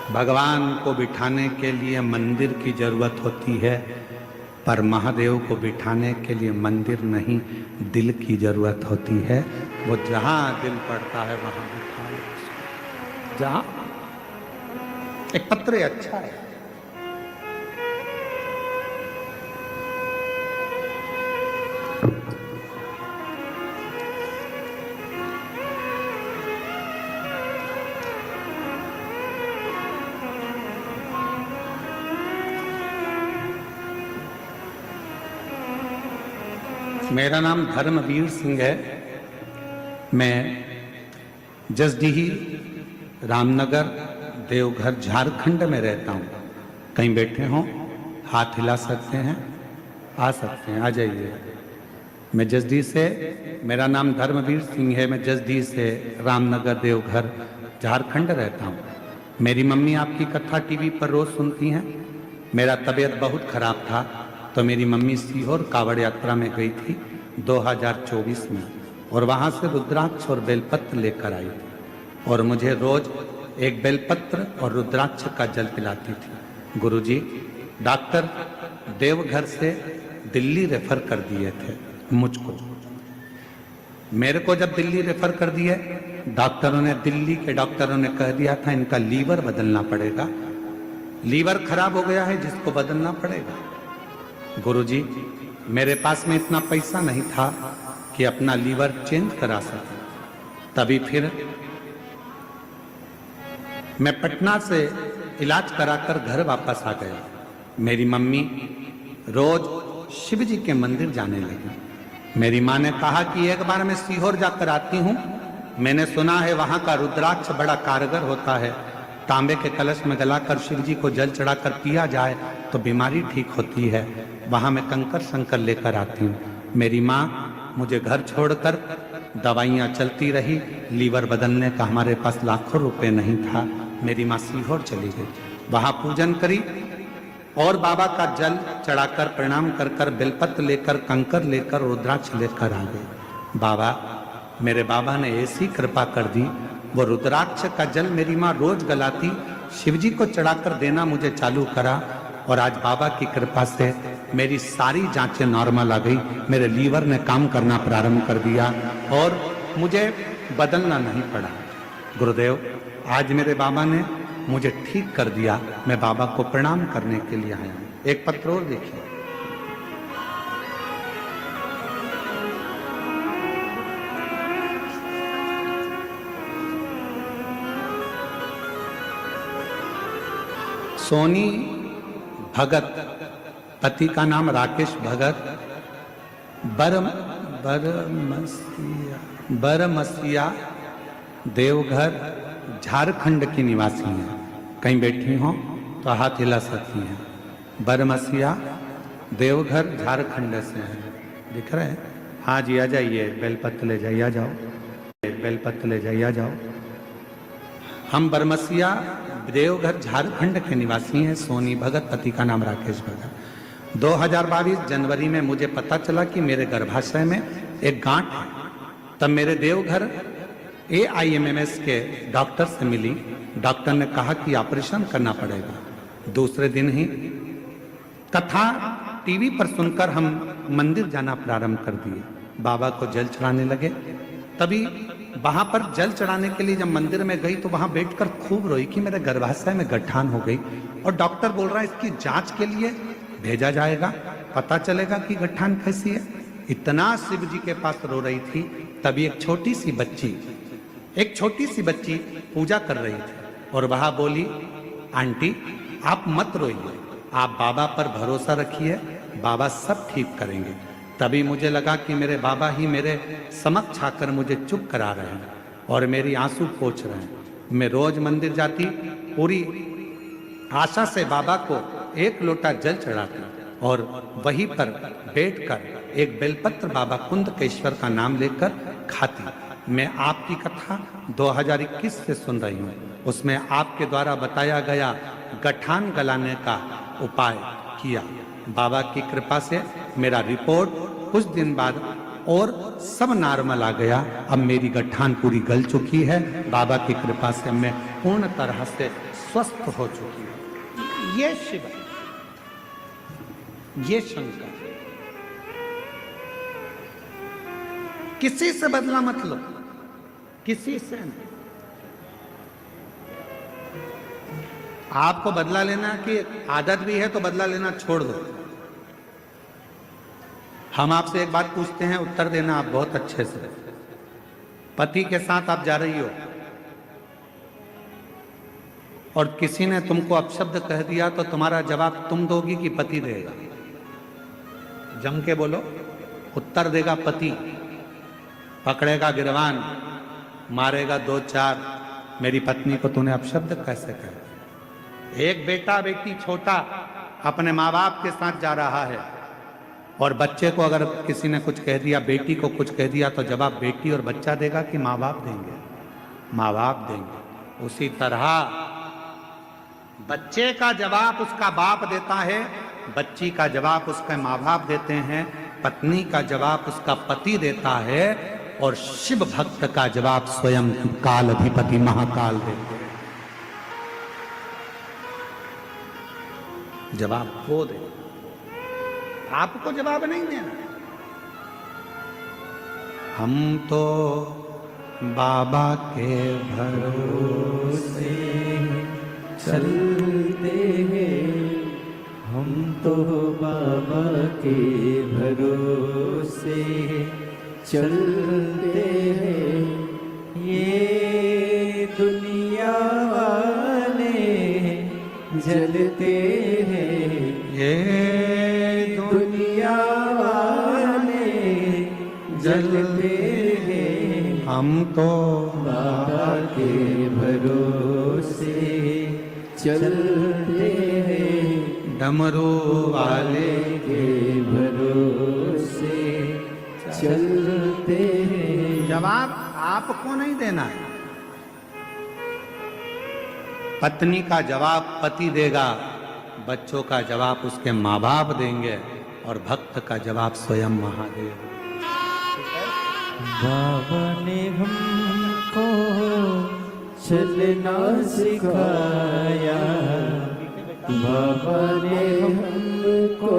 भगवान को बिठाने के लिए मंदिर की जरूरत होती है, पर महादेव को बिठाने के लिए मंदिर नहीं दिल की जरूरत होती है। वो जहां दिल पड़ता है वहां बिठा लो, जहां एक पत्र अच्छा है। मेरा नाम धर्मवीर सिंह है। मैं जसडीही रामनगर देवघर झारखंड में रहता हूँ। कहीं बैठे हों हाथ हिला सकते हैं, आ सकते हैं, आ जाइए। मैं जसडीह से, मेरा नाम धर्मवीर सिंह है। मैं जसडीह से रामनगर देवघर झारखंड रहता हूँ। मेरी मम्मी आपकी कथा टीवी पर रोज सुनती हैं। मेरा तबीयत बहुत खराब था तो मेरी मम्मी सीहोर कावड़ यात्रा में गई थी 2024 में, और वहाँ से रुद्राक्ष और बेलपत्र लेकर आई थी, और मुझे रोज एक बेलपत्र और रुद्राक्ष का जल पिलाती थी। गुरुजी डॉक्टर देवघर से दिल्ली रेफर कर दिए थे मुझको। मेरे को जब दिल्ली रेफर कर दिए, डॉक्टरों ने, दिल्ली के डॉक्टरों ने कह दिया था इनका लीवर बदलना पड़ेगा, लीवर खराब हो गया है जिसको बदलना पड़ेगा। गुरुजी मेरे पास में इतना पैसा नहीं था कि अपना लीवर चेंज करा सके। तभी फिर मैं पटना से इलाज कराकर घर वापस आ गया। मेरी मम्मी रोज शिव जी के मंदिर जाने लगी। मेरी माँ ने कहा कि एक बार मैं सीहोर जाकर आती हूँ, मैंने सुना है वहां का रुद्राक्ष बड़ा कारगर होता है, तांबे के कलश में गलाकर शिव जी को जल चढ़ाकर पिया जाए तो बीमारी ठीक होती है। वहां मैं कंकर शंकर लेकर आती हूँ। मेरी माँ मुझे घर छोड़कर, दवाइयाँ चलती रही, लीवर बदलने का हमारे पास लाखों रुपए नहीं था। मेरी माँ सीहोर चली गई, वहां पूजन करी और बाबा का जल चढ़ाकर प्रणाम कर कर, बेलपत्र लेकर, कंकर लेकर, रुद्राक्ष लेकर आ गए। बाबा, मेरे बाबा ने ऐसी कृपा कर दी, वो रुद्राक्ष का जल मेरी माँ रोज गलाती, शिवजी को चढ़ाकर देना मुझे चालू करा, और आज बाबा की कृपा से मेरी सारी जांचें नॉर्मल आ गई। मेरे लीवर ने काम करना प्रारंभ कर दिया और मुझे बदलना नहीं पड़ा। गुरुदेव, आज मेरे बाबा ने मुझे ठीक कर दिया। मैं बाबा को प्रणाम करने के लिए आया हूं। एक पत्र और देखिए। सोनी भगत, पति का नाम राकेश भगत, बरमसिया देवघर झारखंड की निवासी हैं। कहीं बैठी हो तो हाथ हिला सकती हैं। बरमसिया देवघर झारखंड से हैं। दिख रहे हैं? हाँ जी, आ जाइए, बेलपत्र ले जाइए, आ जाओ, बेलपत्र ले जाइए, आ जाओ। हम बरमसिया देवघर झारखंड के निवासी हैं। सोनी भगत, पति का नाम राकेश भगत। 2022 जनवरी में मुझे पता चला कि मेरे गर्भाशय में एक गांठ है। तब मेरे देवघर AIMMS के डॉक्टर से मिली। डॉक्टर ने कहा कि ऑपरेशन करना पड़ेगा। दूसरे दिन ही कथा टीवी पर सुनकर हम मंदिर जाना प्रारंभ कर दिए। बाबा को जल चढ़ाने लगे। तभी वहां पर जल चढ़ाने के लिए जब मंदिर में गई तो वहां बैठकर खूब रोई कि मेरे गर्भाशय में गठान हो गई। और डॉक्टर बोल रहा है इसकी जांच के लिए भेजा जाएगा, पता चलेगा कि गठान कैसी है। इतना शिव जी के पास रो रही थी। तभी एक छोटी सी बच्ची पूजा कर रही थी और वह बोली, आंटी आप मत रोइए, आप बाबा पर भरोसा रखिए, बाबा सब ठीक करेंगे। तभी मुझे लगा कि मेरे बाबा ही मेरे समक्ष आकर मुझे चुप करा रहे हैं और मेरी आंसू पोंछ रहे हैं। मैं रोज मंदिर जाती, पूरी आशा से बाबा को एक लोटा जल चढ़ाती और वहीं पर बैठकर एक बेलपत्र बाबा कुंदकेश्वर का नाम लेकर खाती। मैं आपकी कथा 2021 से सुन रही हूँ। उसमें आपके द्वारा बताया गया गठान गलाने का उपाय किया। बाबा की कृपा से मेरा रिपोर्ट कुछ दिन बाद और सब नॉर्मल आ गया। अब मेरी गठान पूरी गल चुकी है। बाबा की कृपा से मैं पूर्ण तरह से स्वस्थ हो चुकी हूँ। ये शिव, ये शंकर, किसी से बदला मत लो, किसी से नहीं। आपको बदला लेना की आदत भी है तो बदला लेना छोड़ दो। हम आपसे एक बात पूछते हैं, उत्तर देना आप बहुत अच्छे से। पति के साथ आप जा रही हो और किसी ने तुमको अपशब्द कह दिया तो तुम्हारा जवाब तुम दोगी कि पति देगा? जम के बोलो। उत्तर देगा पति। पकड़ेगा गिरवान, मारेगा 2-4। मेरी पत्नी को तूने अपशब्द कैसे कहा? एक बेटा बेटी छोटा अपने माँ बाप के साथ जा रहा है और बच्चे को अगर किसी ने कुछ कह दिया, बेटी को कुछ कह दिया, तो जवाब बेटी और बच्चा देगा कि माँ बाप देंगे? माँ बाप देंगे। उसी तरह बच्चे का जवाब उसका बाप देता है, बच्ची का जवाब उसके माँ बाप देते हैं, पत्नी का जवाब उसका पति देता है और शिव भक्त का जवाब स्वयं काल अधिपति महाकाल देते हैं। जवाब वो दे, आपको जवाब नहीं देना। हम तो बाबा के भरोसे चलते हैं, हम तो बाबा के भरोसे चलते हैं। ये दुनिया वाले जलते हैं, ये दुनिया वाले जलते हैं। हम तो बाबा के भरोसे चलते हैं, डमरू वाले के भरोसे चलते हैं। जवाब आपको नहीं देना है। पत्नी का जवाब पति देगा, बच्चों का जवाब उसके माँ बाप देंगे और भक्त का जवाब स्वयं महादेव। बाबा ने हमको चलना सिखाया, बाबा ने हमको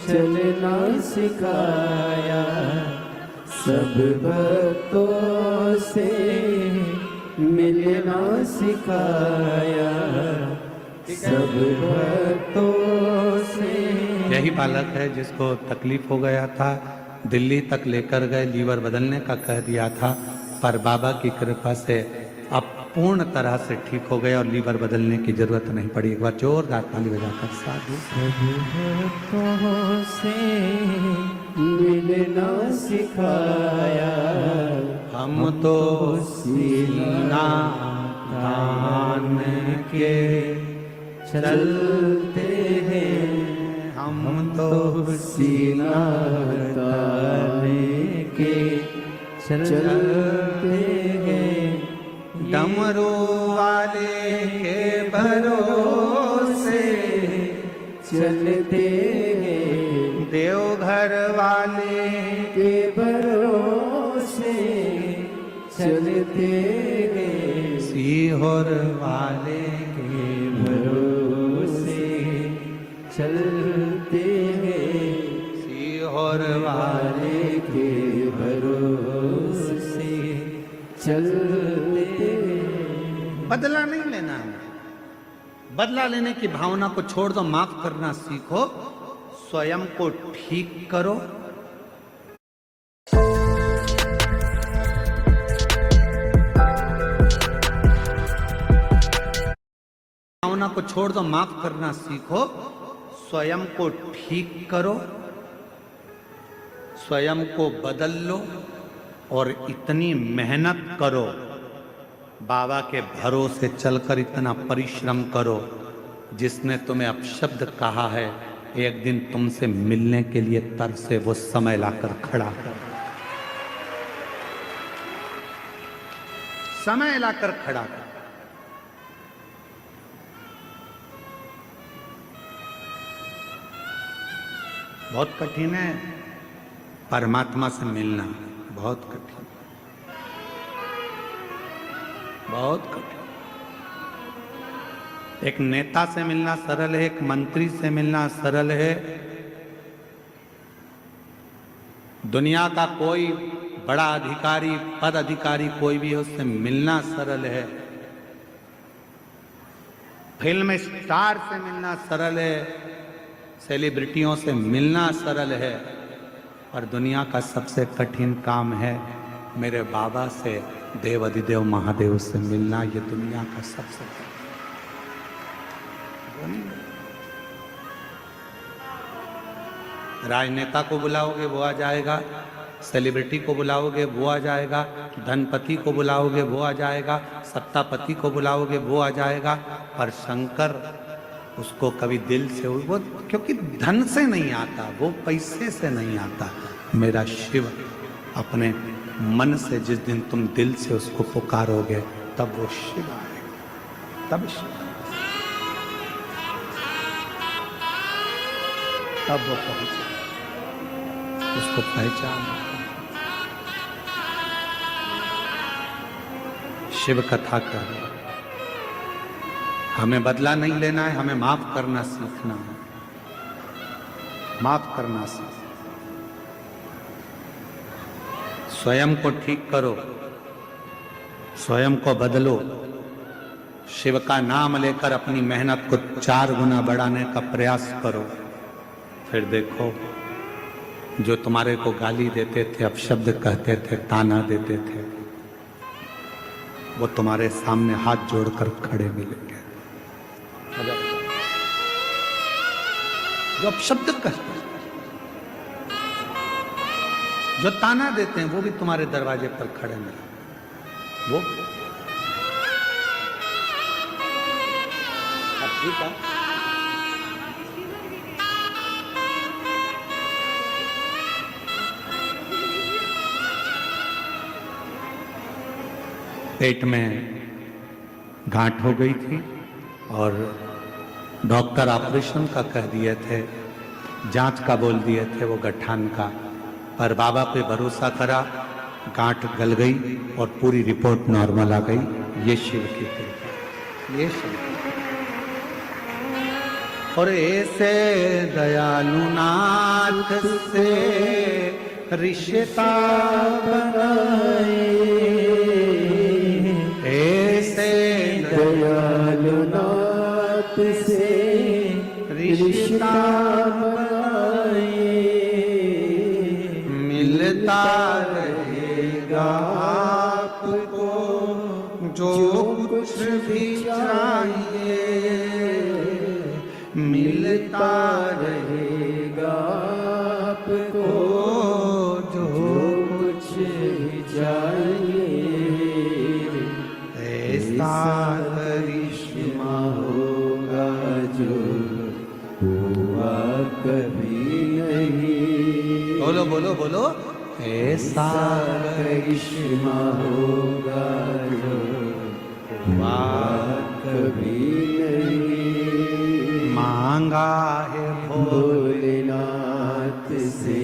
चलना सिखाया, सब भक्तों से मिलना सिखाया, सब भक्तों से। यही बालक है जिसको तकलीफ हो गया था, दिल्ली तक लेकर गए, लीवर बदलने का कह दिया था, पर बाबा की कृपा से अब पूर्ण तरह से ठीक हो गए और लीवर बदलने की जरूरत नहीं पड़ी। एक बार जोरदार ताली बजाकर साधु। सब भक्तों से मिलना सिखाया, हम तो सीना तान के चलते हैं, हम तो सीना ताने के चलते हैं, डमरू वाले के भरोसे चलते हैं, देवघर वाले के भरोसे चलते हैं, सीहोर वाले के भरोसे चलते हैं, सीहोर वाले वाले के भरोसे चलते हैं। बदला नहीं लेना है। बदला लेने की भावना को छोड़ दो, माफ करना सीखो, स्वयं को ठीक करो। भावना को छोड़ दो, माफ करना सीखो, स्वयं को ठीक करो, स्वयं को बदल लो और इतनी मेहनत करो, बाबा के भरोसे चलकर इतना परिश्रम करो, जिसने तुम्हें अपशब्द कहा है एक दिन तुमसे मिलने के लिए तरसे वो समय लाकर खड़ा कर, समय लाकर खड़ा कर। बहुत कठिन है परमात्मा से मिलना, बहुत कठिन, बहुत कठिन। एक नेता से मिलना सरल है, एक मंत्री से मिलना सरल है, दुनिया का कोई बड़ा अधिकारी, पद अधिकारी कोई भी है, उससे मिलना सरल है, फिल्म स्टार से मिलना सरल है, सेलिब्रिटियों से मिलना सरल है, और दुनिया का सबसे कठिन काम है मेरे बाबा से, देव अधिदेव महादेव से मिलना। ये दुनिया का सबसे राजनेता को बुलाओगे वो आ जाएगा, सेलिब्रिटी को बुलाओगे वो आ जाएगा, धनपति को बुलाओगे वो आ जाएगा, सत्तापति को बुलाओगे वो आ जाएगा, पर शंकर उसको कभी दिल से, वो क्योंकि धन से नहीं आता, वो पैसे से नहीं आता। मेरा शिव अपने मन से जिस दिन तुम दिल से उसको पुकारोगे तब वो शिव आएगा, तब शिव, तब वो पहुंचे, उसको पहचान। शिव कथा कर, हमें बदला नहीं लेना है, हमें माफ करना सीखना है, माफ करना सीखना। स्वयं को ठीक करो, स्वयं को बदलो, शिव का नाम लेकर अपनी मेहनत को 4 गुना बढ़ाने का प्रयास करो, फिर देखो जो तुम्हारे को गाली देते थे, अपशब्द कहते थे, ताना देते थे, वो तुम्हारे सामने हाथ जोड़कर खड़े मिलेंगे। जो अपशब्द कहते हैं, जो ताना देते हैं, वो भी तुम्हारे दरवाजे पर खड़े मिलेंगे। वो ठीक है, पेट में गांठ हो गई थी और डॉक्टर ऑपरेशन का कह दिए थे, जांच का बोल दिए थे, वो गठान का, पर बाबा पे भरोसा करा, गांठ गल गई और पूरी रिपोर्ट नॉर्मल आ गई। ये शिव की कृपा, ये शिव की। और ऐसे दयालु नाथ से रिश्ता बनाए, ऐसे दयालु नाथ से रिश्ता बनाए, मिलता रहेगा आपको जो कुछ भी चाहिए, मिलता रहेगा आपको ऐसा करिश्मा होगा जो हुआ कभी नहीं। बोलो बोलो बोलो, ऐसा करिश्मा होगा जो हुआ कभी नहीं। मांगा है भोलेनाथ से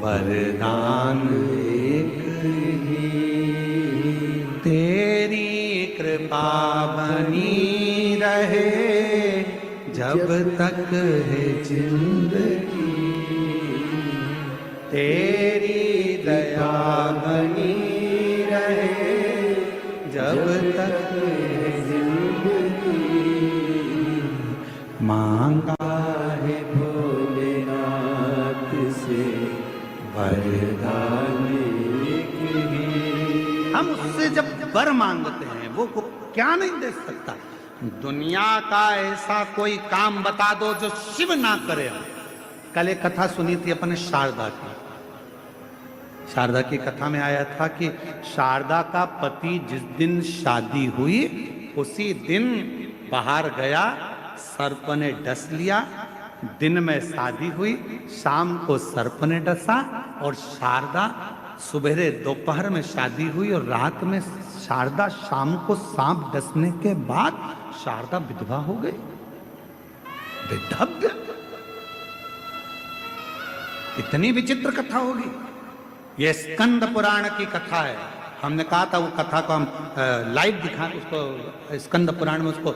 वरदान एक ही, तेरी कृपा बनी रहे जब तक है जिंदगी, तेरी दया बनी रहे जब तक है जिंदगी। मांगा है भोलेनाथ से वरदान एक ही। हम उससे जब वर मांगते हैं वो क्या नहीं दे सकता। दुनिया का ऐसा कोई काम बता दो जो शिव ना करे। कल एक कथा सुनी थी अपने शारदा की। शारदा की कथा में आया था कि शारदा का पति जिस दिन शादी हुई उसी दिन बाहर गया, सर्प ने डस लिया। दिन में शादी हुई, शाम को सर्प ने डसा, और शारदा सुबह दोपहर में शादी हुई और रात में शारदा शाम को सांप डसने के बाद शारदा विधवा हो गई। विधव्य, इतनी विचित्र कथा होगी। यह स्कंद पुराण की कथा है। हमने कहा था वो कथा को हम लाइव दिखा, उसको स्कंद पुराण में उसको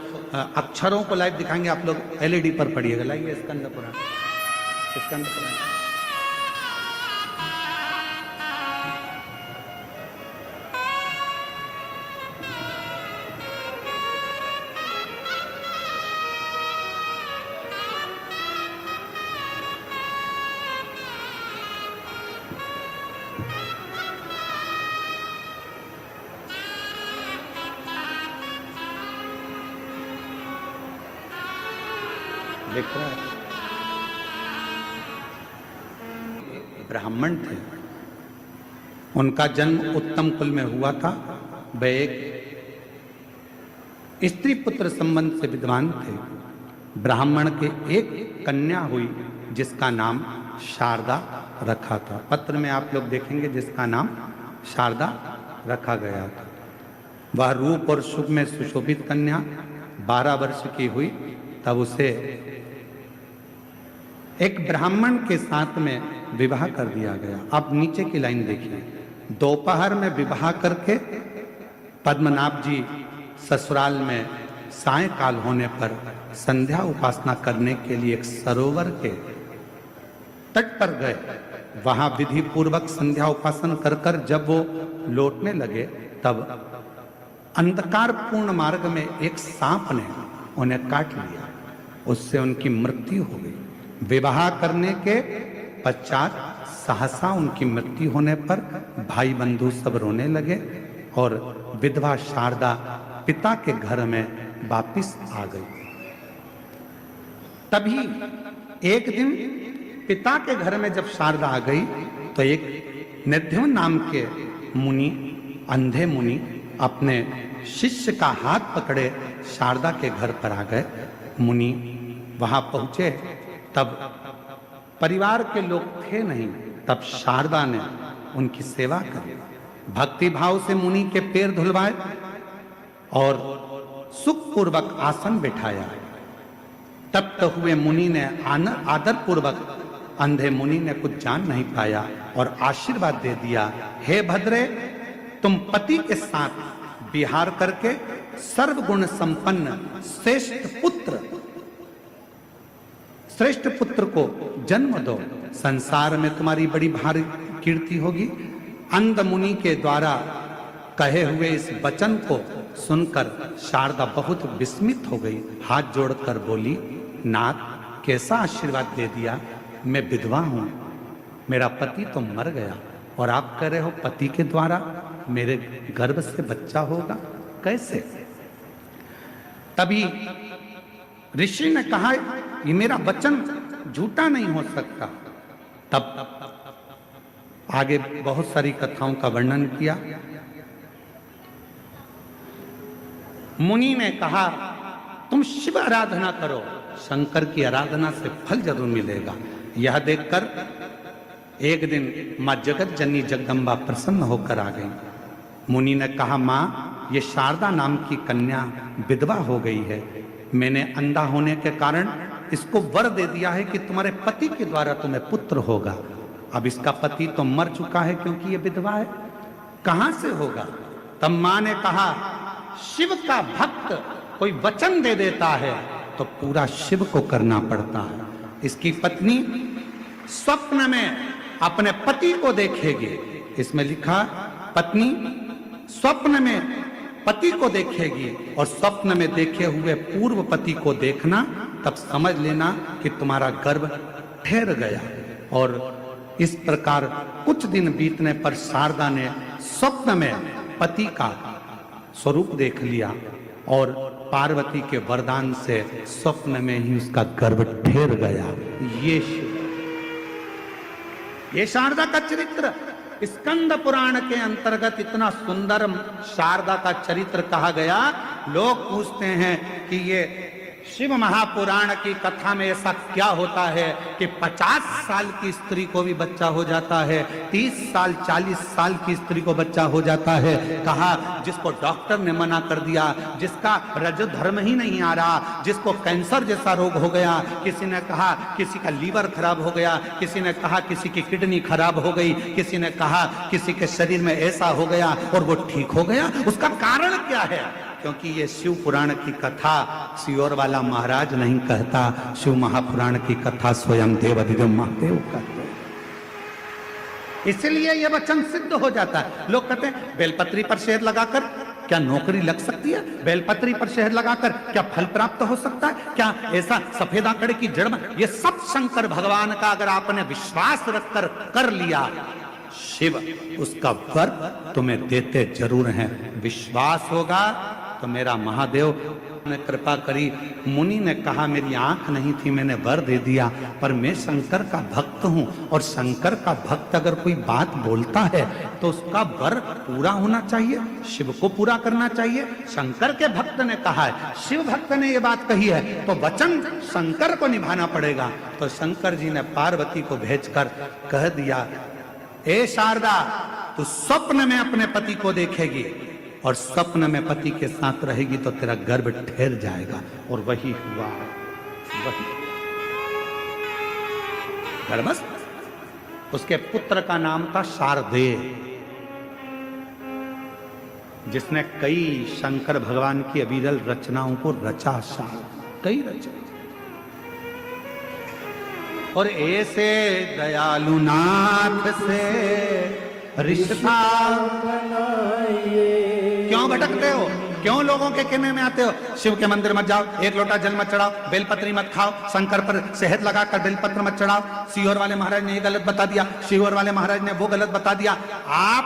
अक्षरों को लाइव दिखाएंगे। आप लोग एलईडी पर पढ़िएगा। लाइए स्कंद पुराण, स्कंद पुराण। देख रहा है, ब्राह्मण थे, उनका जन्म उत्तम कुल में हुआ था। वे एक स्त्री पुत्र संबंध से विद्वान थे। ब्राह्मण के एक कन्या हुई जिसका नाम शारदा रखा था। पत्र में आप लोग देखेंगे जिसका नाम शारदा रखा गया था। वह रूप और सुख में सुशोभित कन्या 12 वर्ष की हुई तब उसे एक ब्राह्मण के साथ में विवाह कर दिया गया। अब नीचे की लाइन देखिए। दोपहर में विवाह करके पद्मनाभ जी ससुराल में सायंकाल होने पर संध्या उपासना करने के लिए एक सरोवर के तट पर गए। वहां विधि पूर्वक संध्या उपासना कर कर जब वो लौटने लगे तब अंधकार पूर्ण मार्ग में एक सांप ने उन्हें काट लिया। उससे उनकी मृत्यु हो गई। विवाह करने के पश्चात सहसा उनकी मृत्यु होने पर भाई बंधु सब रोने लगे और विधवा शारदा पिता के घर में वापिस आ गई। तभी एक दिन पिता के घर में जब शारदा आ गई तो एक निध्युम नाम के मुनि, अंधे मुनि, अपने शिष्य का हाथ पकड़े शारदा के घर पर आ गए। मुनि वहां पहुंचे तब परिवार के लोग थे नहीं। तब शारदा ने उनकी सेवा करी, भक्ति भाव से मुनि के पैर धुलवाए और सुखपूर्वक आसन बिठाया। तब तो हुए मुनि ने आदर पूर्वक, अंधे मुनि ने कुछ जान नहीं पाया और आशीर्वाद दे दिया, हे भद्रे, तुम पति के साथ विहार करके सर्वगुण संपन्न श्रेष्ठ पुत्र को जन्म दो। संसार में तुम्हारी बड़ी भारी कीर्ति होगी। अंध मुनि के द्वारा कहे हुए इस वचन को सुनकर शारदा बहुत विस्मित हो गई। हाथ जोड़कर बोली, नाथ, कैसा आशीर्वाद दे दिया। मैं विधवा हूं, मेरा पति तो मर गया और आप कह रहे हो पति के द्वारा मेरे गर्भ से बच्चा होगा, कैसे। तभी ऋषि ने कहा, ये मेरा वचन झूठा नहीं हो सकता। तब आगे बहुत सारी कथाओं का वर्णन किया। मुनि ने कहा तुम शिव आराधना करो, शंकर की आराधना से फल जरूर मिलेगा। यह देखकर एक दिन मां जगत जननी जगदम्बा प्रसन्न होकर आ गई। मुनि ने कहा मां, ये शारदा नाम की कन्या विधवा हो गई है। मैंने अंधा होने के कारण इसको वर दे दिया है कि तुम्हारे पति के द्वारा तुम्हें पुत्र होगा। अब इसका पति तो मर चुका है क्योंकि ये विधवा है, कहां से होगा? तब मां ने कहा शिव का भक्त कोई वचन दे देता है तो पूरा शिव को करना पड़ता है। इसकी पत्नी स्वप्न में अपने पति को देखेगी। इसमें लिखा पत्नी स्वप्न में पति को देखेगी और स्वप्न में देखे हुए पूर्व पति को देखना, तब समझ लेना कि तुम्हारा गर्भ ठहर गया। और इस प्रकार कुछ दिन बीतने पर शारदा ने स्वप्न में पति का स्वरूप देख लिया और पार्वती के वरदान से स्वप्न में ही उसका गर्भ ठहर गया। ये शारदा का चरित्र स्कंद पुराण के अंतर्गत इतना सुंदर शारदा का चरित्र कहा गया। लोग पूछते हैं कि ये शिव महापुराण की कथा में ऐसा क्या होता है कि 50 साल की स्त्री को भी बच्चा हो जाता है, 30 साल 40 साल की स्त्री को बच्चा हो जाता है। कहा जिसको डॉक्टर ने मना कर दिया, जिसका रज धर्म ही नहीं आ रहा, जिसको कैंसर जैसा रोग हो गया, किसी ने कहा किसी का लीवर खराब हो गया, किसी ने कहा किसी की किडनी खराब हो गई, किसी ने कहा किसी के शरीर में ऐसा हो गया और वो ठीक हो गया। उसका कारण क्या है? क्योंकि ये शिव पुराण की कथा सियोर वाला महाराज नहीं कहता, शिव महापुराण की कथा स्वयं देवाधिदेव महादेव कहते हैं। इसलिए यह वचन सिद्ध हो जाता है। लोग कहते हैं बेलपत्री पर शहद लगाकर क्या नौकरी लग सकती है? बेलपत्री पर शहद लगाकर क्या फल प्राप्त हो सकता है? क्या ऐसा सफेद आंकड़े की जड़ में? ये सब शंकर भगवान का अगर आपने विश्वास रखकर कर लिया, शिव उसका वर तुम्हें देते जरूर हैं। विश्वास होगा तो मेरा महादेव ने कृपा करी। मुनि ने कहा मेरी आंख नहीं थी, मैंने वर दे दिया, पर मैं शंकर का भक्त हूं और शंकर का भक्त अगर कोई बात बोलता है तो उसका वर पूरा होना चाहिए, शिव को पूरा करना चाहिए। शंकर के भक्त ने कहा है, शिव भक्त ने ये बात कही है तो वचन शंकर को निभाना पड़ेगा। तो शंकर जी ने पार्वती को भेजकर कह दिया, ए शारदा, तू स्वप्न में अपने पति को देखेगी और स्वप्न में पति के साथ रहेगी तो तेरा गर्भ ठहर जाएगा। और वही हुआ, वही गर्भस्थ। उसके पुत्र का नाम था शारदेय, जिसने कई शंकर भगवान की अविरल रचनाओं को रचा। कई रचा। और ऐसे दयालु नाथ से रिश्ता क्यों भटकते हो? क्यों लोगों के कहने में आते हो? शिव के मंदिर मत जाओ, एक लोटा जल मत चढ़ाओ, बेलपत्री मत खाओ, शंकर पर शहद लगाकर बेलपत्र मत चढ़ाओ। सियोर वाले महाराज ने ये गलत बता दिया, शिवर वाले महाराज ने वो गलत बता दिया। आप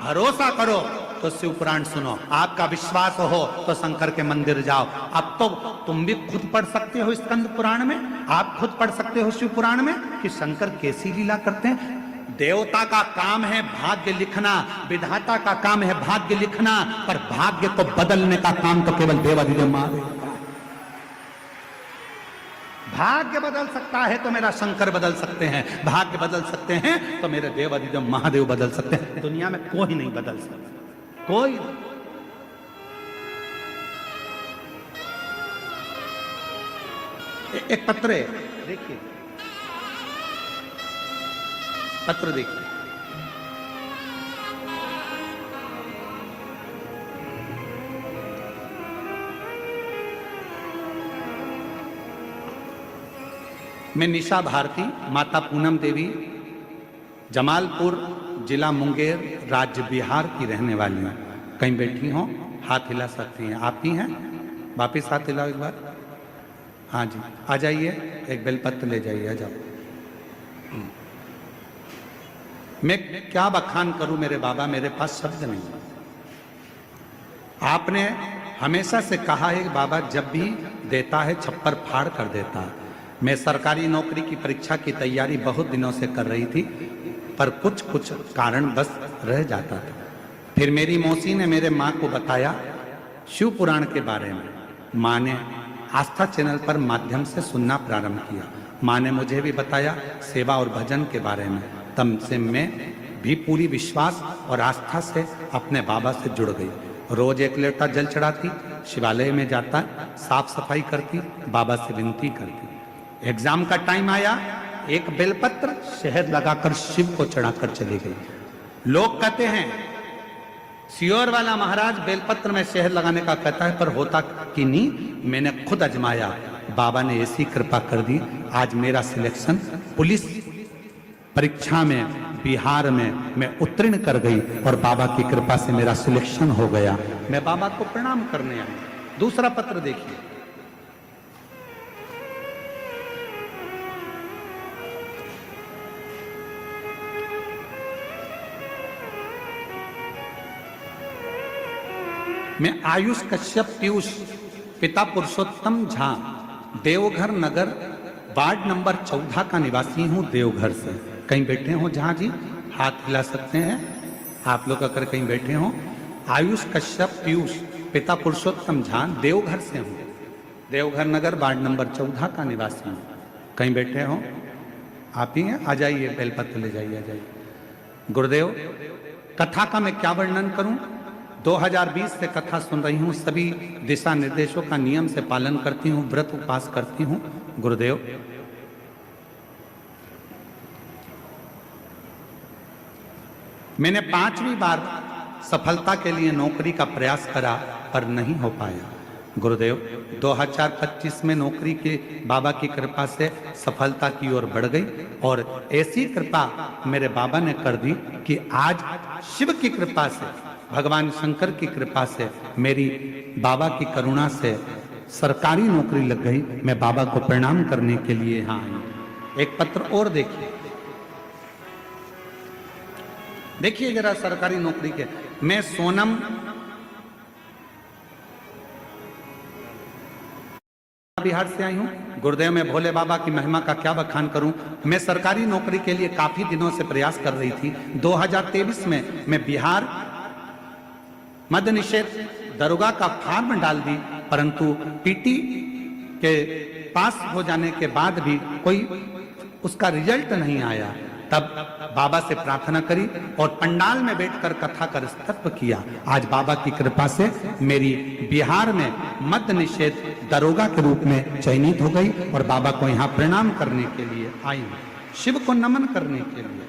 भरोसा करो तो शिव पुराण सुनो, आपका विश्वास हो तो शंकर के मंदिर जाओ। अब तो तुम भी खुद पढ़ सकते हो स्कंद पुराण में, आप खुद पढ़ सकते हो शिव पुराण में कि शंकर कैसी लीला करते हैं। देवता का काम है भाग्य लिखना, विधाता का काम है भाग्य लिखना, पर भाग्य को बदलने का काम तो केवल देवाधिदेव महादेव का। भाग्य बदल सकता है तो मेरा शंकर बदल सकते हैं, भाग्य बदल सकते हैं तो मेरे देवाधिदेव महादेव बदल सकते हैं। दुनिया में कोई नहीं बदल सकता, कोई। एक पत्र है, देखिए पत्र देखिए। मैं निशा भारती, माता पूनम देवी, जमालपुर जिला मुंगेर, राज्य बिहार की रहने वाली हूँ। कहीं बैठी हो, हाथ हिला सकती हैं। आप ही हैं? वापिस हाथ हिलाओ एक बार। हाँ जी, आ जाइए, एक बेलपत्र ले जाइए, आ जाओ। मैं क्या बखान करूं मेरे बाबा, मेरे पास शब्द नहीं। आपने हमेशा से कहा है कि बाबा जब भी देता है छप्पर फाड़ कर देता है। मैं सरकारी नौकरी की परीक्षा की तैयारी बहुत दिनों से कर रही थी, पर कुछ कुछ कारण बस रह जाता था। फिर मेरी मौसी ने मेरे माँ को बताया शिव पुराण के बारे में माँ ने आस्था चैनल पर माध्यम से सुनना प्रारंभ किया। माँ ने मुझे भी बताया सेवा और भजन के बारे में। तब से मैं भी पूरी विश्वास और आस्था से अपने बाबा से जुड़ गई। रोज एक लोटा जल चढ़ाती, शिवालय में जाता, साफ सफाई करती, बाबा से विनती करती। एग्जाम का टाइम आया, एक बेलपत्र शहद लगाकर शिव को चढ़ाकर चली गई। लोग कहते हैं सियोर वाला महाराज बेलपत्र में शहद लगाने का कहता है, पर होता कि नहीं। मैंने खुद अजमाया, बाबा ने ऐसी कृपा कर दी, आज मेरा सिलेक्शन पुलिस परीक्षा में बिहार में मैं उत्तीर्ण कर गई और बाबा की कृपा से मेरा सिलेक्शन हो गया। मैं बाबा को प्रणाम करने आई। दूसरा पत्र देखिए, मैं आयुष कश्यप पीयूष पिता पुरुषोत्तम झा देवघर नगर वार्ड नंबर 14 का निवासी हूं, देवघर से। कहीं बैठे हो जहां जी, हाथ हिला सकते हैं आप लोग अगर कहीं बैठे हो। आयुष कश्यप पीयूष पिता पुरुषोत्तम झा देवघर से हूं, देवघर नगर वार्ड नंबर 14 का निवासी हूं। कहीं बैठे हो आप ही हैं, आ जाइए, बेलपत्र ले जाइए, आ जाइए। गुरुदेव, कथा का मैं क्या वर्णन करूं। 2020 से कथा सुन रही हूं, सभी दिशा निर्देशों का नियम से पालन करती हूं, व्रत उपवास करती हूं। गुरुदेव, मैंने 5वीं बार सफलता के लिए नौकरी का प्रयास करा पर नहीं हो पाया। गुरुदेव, 2025 में नौकरी के बाबा की कृपा से सफलता की ओर बढ़ गई और ऐसी कृपा मेरे बाबा ने कर दी कि आज शिव की कृपा से, भगवान शंकर की कृपा से, मेरी बाबा की करुणा से सरकारी नौकरी लग गई। मैं बाबा को प्रणाम करने के लिए यहाँ आई। एक पत्र और देखिए, देखिए जरा सरकारी नौकरी के। मैं सोनम बिहार से आई हूं। गुरुदेव, मैं भोले बाबा की महिमा का क्या बखान करूं। मैं सरकारी नौकरी के लिए काफी दिनों से प्रयास कर रही थी। 2023 में मैं बिहार मद्य निषेध दरोगा का फॉर्म डाल दी, परंतु पीटी के पास हो जाने के बाद भी कोई उसका रिजल्ट नहीं आया। तब बाबा से प्रार्थना करी और पंडाल में बैठकर कथा का स्तव किया। आज बाबा की कृपा से मेरी बिहार में मद्य निषेध दरोगा के रूप में चयनित हो गई और बाबा को यहाँ प्रणाम करने के लिए आई हूँ, शिव को नमन करने के लिए।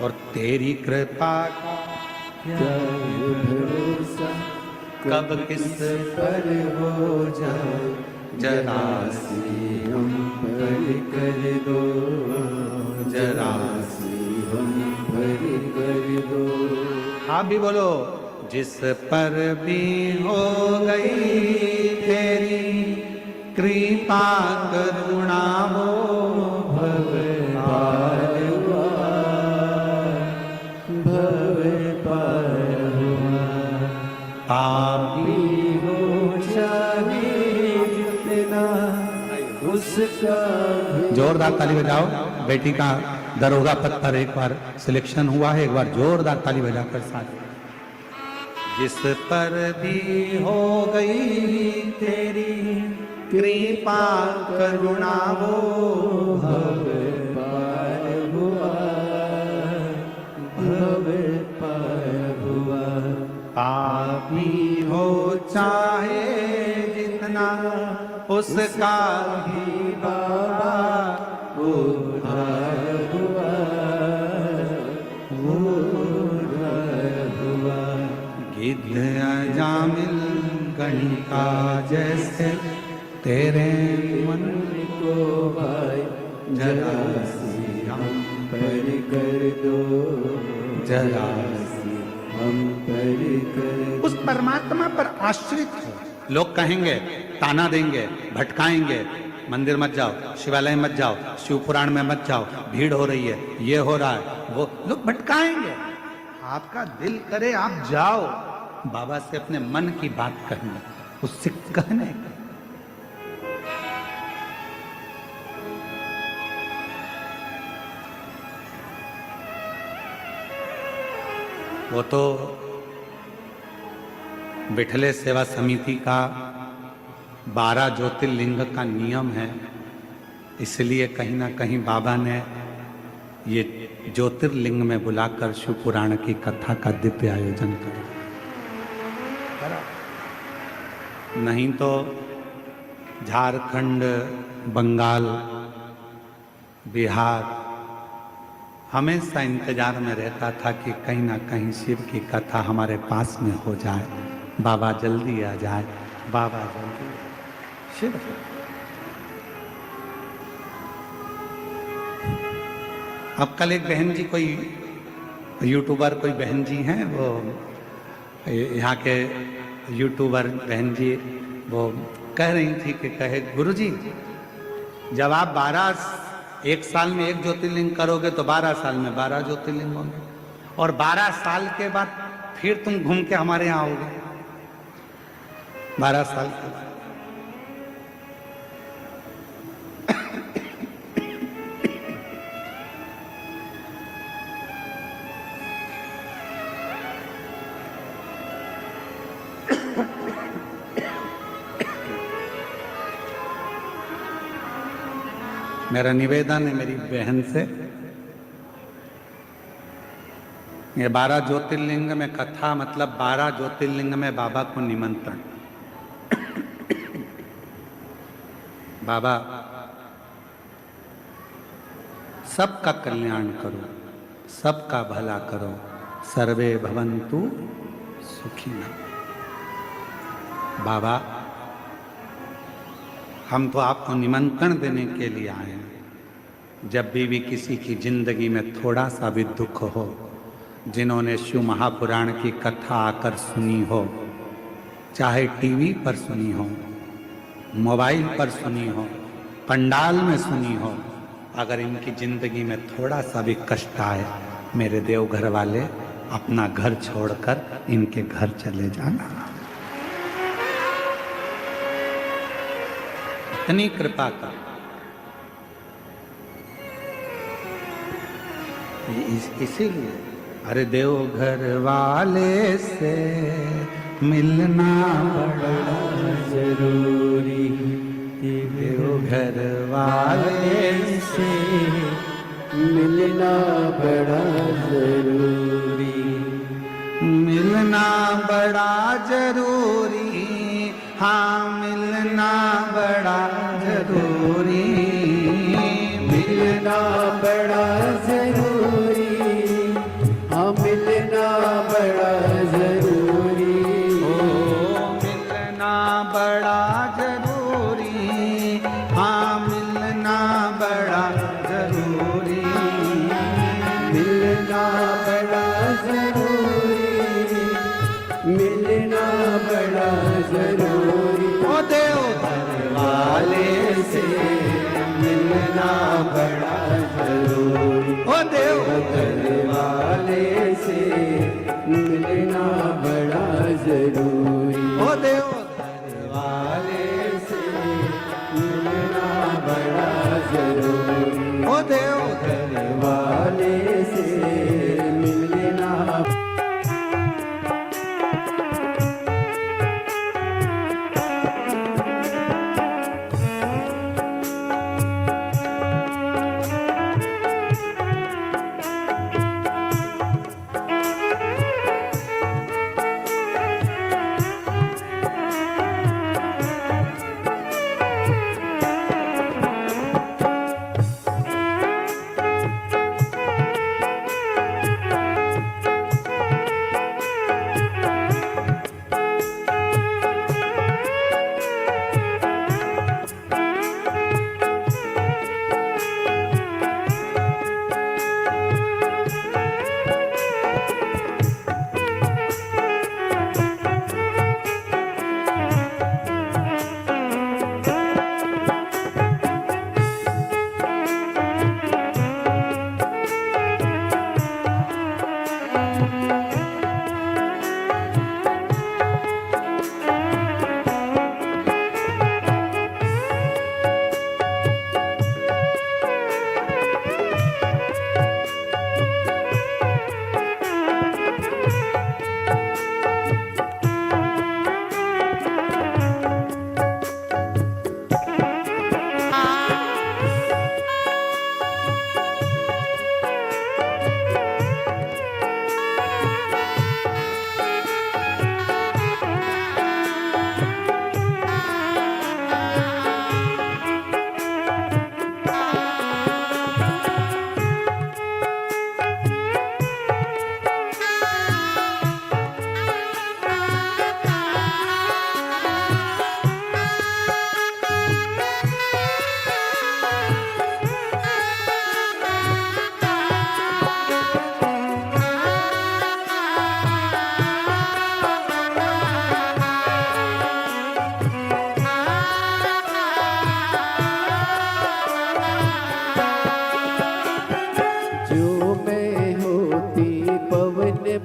और तेरी कृपा का क्या भरोसा, कब किस पर हो जाए, जरा सी हम पर कर दो, जरा सी हम पर कर दो। आप भी बोलो, जिस पर भी हो गई तेरी कृपा करुणा हो, भव पार हुआ, भव पार हुआ। पापी हो चाहे जितना उसका भी। जोरदार ताली बजाओ। बेटी का दरोगा पद पर एक बार सिलेक्शन हुआ है, एक बार जोरदार ताली बजाकर साथ। जिस पर भी हो गई तेरी कृपा करुणा वो, भव पार हुआ, भव पार हुआ। पापी हो चाहे जितना उसका ही बाबा उद्धार हुआ, उद्धार हुआ। गिद्ध अजामिल गणिका जैसे तेरे मन को भाई जरा सी हम पर कर दो, जरा सी हम पर कर दो। उस परमात्मा पर आश्रित हो। लोग कहेंगे, ताना देंगे, भटकाएंगे, मंदिर मत जाओ, शिवालय मत जाओ, शिव पुराण में मत जाओ, भीड़ हो रही है, ये हो रहा है, वो लोग भटकाएंगे। आपका दिल करे आप जाओ, बाबा से अपने मन की बात कहना, उससे कहने का। वो तो बिठले सेवा समिति का 12 ज्योतिर्लिंग का नियम है, इसलिए कहीं ना कहीं बाबा ने ये ज्योतिर्लिंग में बुलाकर शिव पुराण की कथा का दिव्य आयोजन करा। नहीं तो झारखंड, बंगाल, बिहार हमेशा इंतजार में रहता था कि कहीं ना कहीं शिव की कथा हमारे पास में हो जाए, बाबा जल्दी आ जाए, बाबा जल्दी शिव। अब कल एक बहन जी, कोई यूट्यूबर कोई बहन जी हैं, वो यहाँ के यूट्यूबर बहन जी, वो कह रही थी कि कहे गुरुजी, जब आप 1 साल में 1 ज्योतिर्लिंग करोगे तो 12 साल में 12 ज्योतिर्लिंग होंगे, और 12 साल के बाद फिर तुम घूम के हमारे यहाँ आओगे। 12 साल के बाद मेरा निवेदन है मेरी बहन से, ये 12 ज्योतिर्लिंग में कथा मतलब 12 ज्योतिर्लिंग में बाबा को निमंत्रण। बाबा सबका कल्याण करो, सबका भला करो, सर्वे भवन्तु सुखिनः। बाबा हम तो आपको निमंत्रण देने के लिए आए हैं। जब भी किसी की जिंदगी में थोड़ा सा भी दुख हो, जिन्होंने शिव महापुराण की कथा आकर सुनी हो, चाहे टीवी पर सुनी हो, मोबाइल पर सुनी हो, पंडाल में सुनी हो, अगर इनकी जिंदगी में थोड़ा सा भी कष्ट आए, मेरे देवघर वाले अपना घर छोड़कर इनके घर चले जाना। इतनी कृपा कर। इसीलिए अरे देवघर वाले से मिलना बड़ा जरूरी, देवघर वाले से मिलना बड़ा जरूरी, मिलना बड़ा जरूरी, हाँ मिलना बड़ा जरूरी, मिलना बड़ा जरूरी, हाँ मिलना बड़ा जरूरी, ओ मिलना बड़ा जरूरी, हाँ मिलना बड़ा जरूरी, मिलना बड़ा जरूरी, मिलना बड़ा जरूरी, ओ देवघर वाले से मिलना बड़ा जरूरी, ओ देवघर वाले से मिलना बड़ा जरूरी, ओ देवघर वाले से मिलना बड़ा जरूरी, ओ देवघर वाले से मिलना।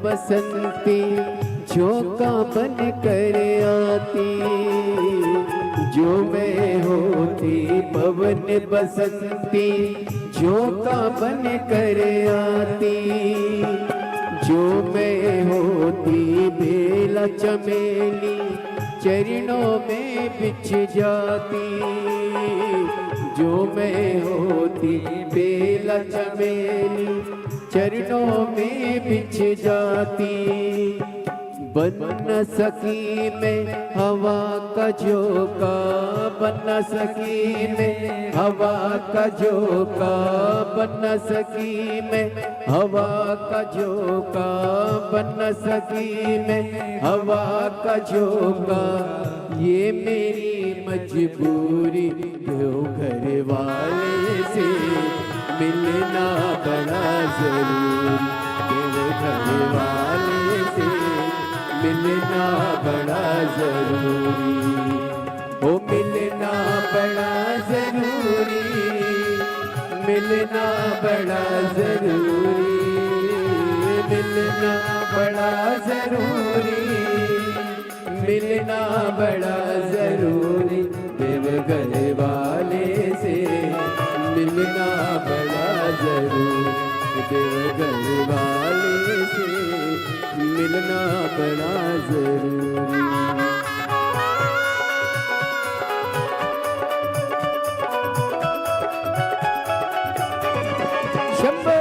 बसंती झोंका बन कर आती, जो मैं होती पवन बसंती झोंका बन कर आती, जो मैं होती बेला चमेली चरणों में बिछ जाती, जो मैं होती बेला चमेली चरणों में बिछ जाती। बन न सकी मैं हवा का झोंका, बन न सकी मैं हवा का झोंका, बन न सकी मैं हवा का झोंका, बन न सकी मैं हवा का झोंका। ये मेरी मजबूरी क्यों घर वाले से मिलना बड़ा जरूरी, क्यों घर वाले से मिलना बड़ा जरूरी, ओ मिलना बड़ा जरूरी, मिलना बड़ा जरूरी, मिलना बड़ा जरूरी, मिलना बड़ा जरूरी, देवघर वाले से मिलना बड़ा जरूरी, देवघर वाले से मिलना बड़ा जरूरी। शंभो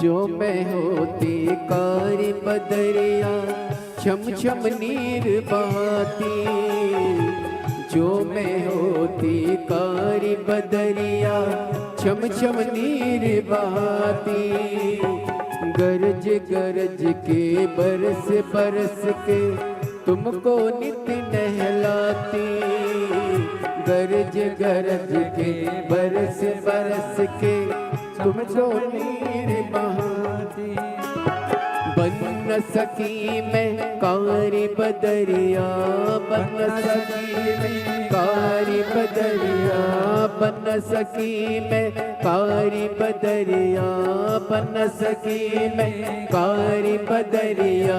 जो मैं होती कारी बदरिया छम छम नीर बहाती, जो मैं होती कारी बदरिया छम छम नीर बहाती, गरज गरज के बरस बरस के तुमको नित नहलाती, गरज गरज के बरस बरस के तुमको नीर बहाती, बन सकी मैं कारी बदरिया, बन सकी मैं कारी बदरिया, बन सकी मैं कारी बदरिया, बन सकी मैं कारी बदरिया।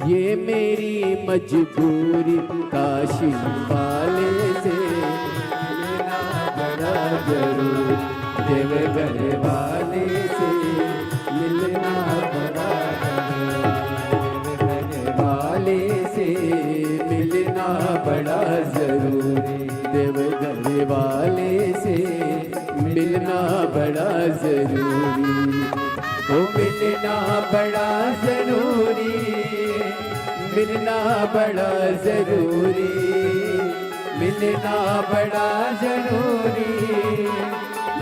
ये मेरी मजबूरी काशी वाले से मिलना बड़ा जरूर, देवघर वाले से मिलना बड़ा मिलना बड़ा जरूरी, देवघर वाले से मिलना बड़ा जरूरी, ओ मिलना बड़ा जरूरी, मिलना बड़ा जरूरी, मिलना बड़ा जरूरी,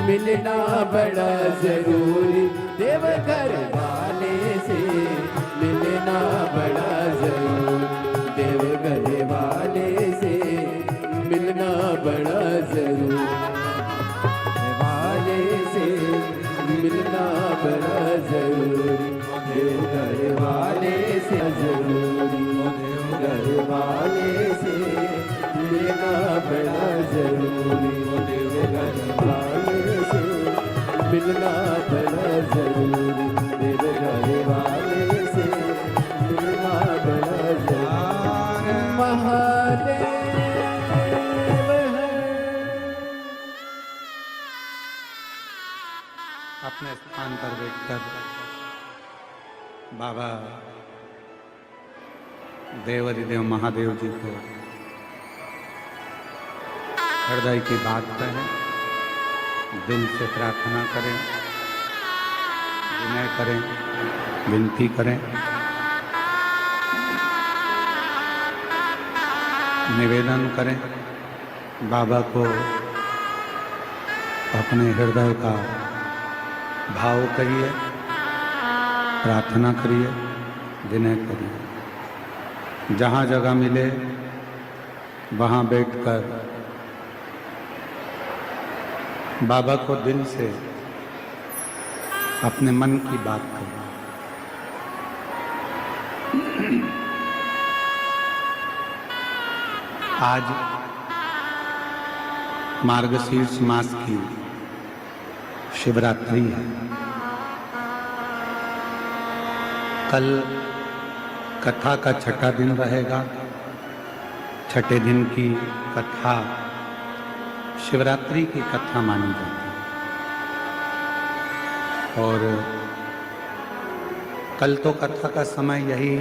मिलना बड़ा जरूरी, देवघर वाले से मिलना बड़ा जरूरी, देवघर वाले से मिलना बड़ा जरूरी, वाले से मिलना बड़ा जरूरी, देवघर वाले से जरूरी, देवघर वाले से मिलना बड़ा जरूरी, देवघर वाले से मिलना बड़ा जरूरी, देवघर वाले से मिलना बड़ा जरूरी। महादेव अपने स्थान पर बैठकर बाबा देवाधिदेव महादेव जी को हृदय की बात कहें, दिल से प्रार्थना करें, विनय करें, विनती करें, निवेदन करें, बाबा को अपने हृदय का भाव करिए, प्रार्थना करिए, विनय करिए। जहाँ जगह मिले वहाँ बैठकर बाबा को दिल से अपने मन की बात करें। आज मार्गशीर्ष मास की शिवरात्रि है। कल कथा का छठा दिन रहेगा। छठे दिन की कथा शिवरात्रि की कथा मानी जाती है और कल तो कथा का समय यही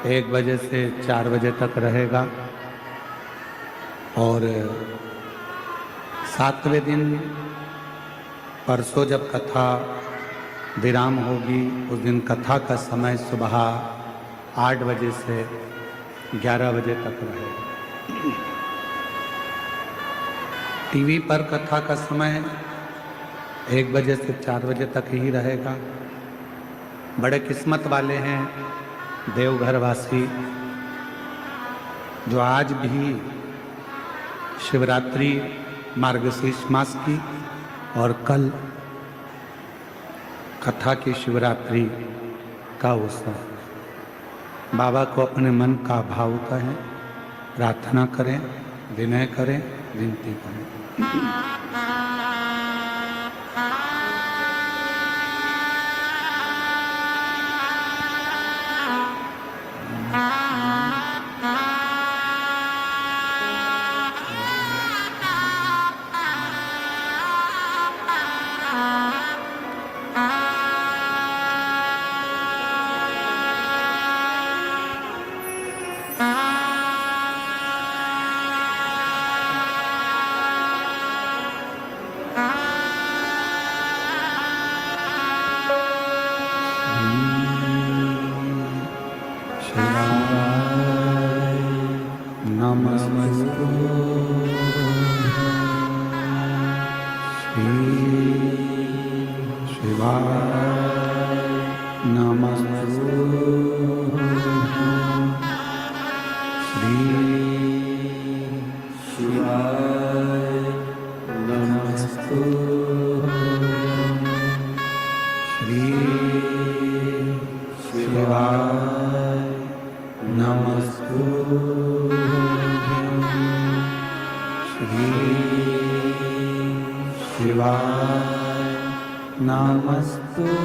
1 बजे से 4 बजे तक रहेगा और 7वें दिन परसों जब कथा विराम होगी उस दिन कथा का समय सुबह 8 बजे से 11 बजे तक रहेगा। टीवी पर कथा का समय 1 बजे से 4 बजे तक ही रहेगा। बड़े किस्मत वाले हैं देवघर वासी जो आज भी शिवरात्रि मार्गशीर्ष मास की और कल कथा की शिवरात्रि का उत्सव। बाबा को अपने मन का भाव कहें, प्रार्थना करें, विनय करें, विनती करें। शिवाय नमस्तुभ्यं श्री शिवाय नमस्तुभ्यं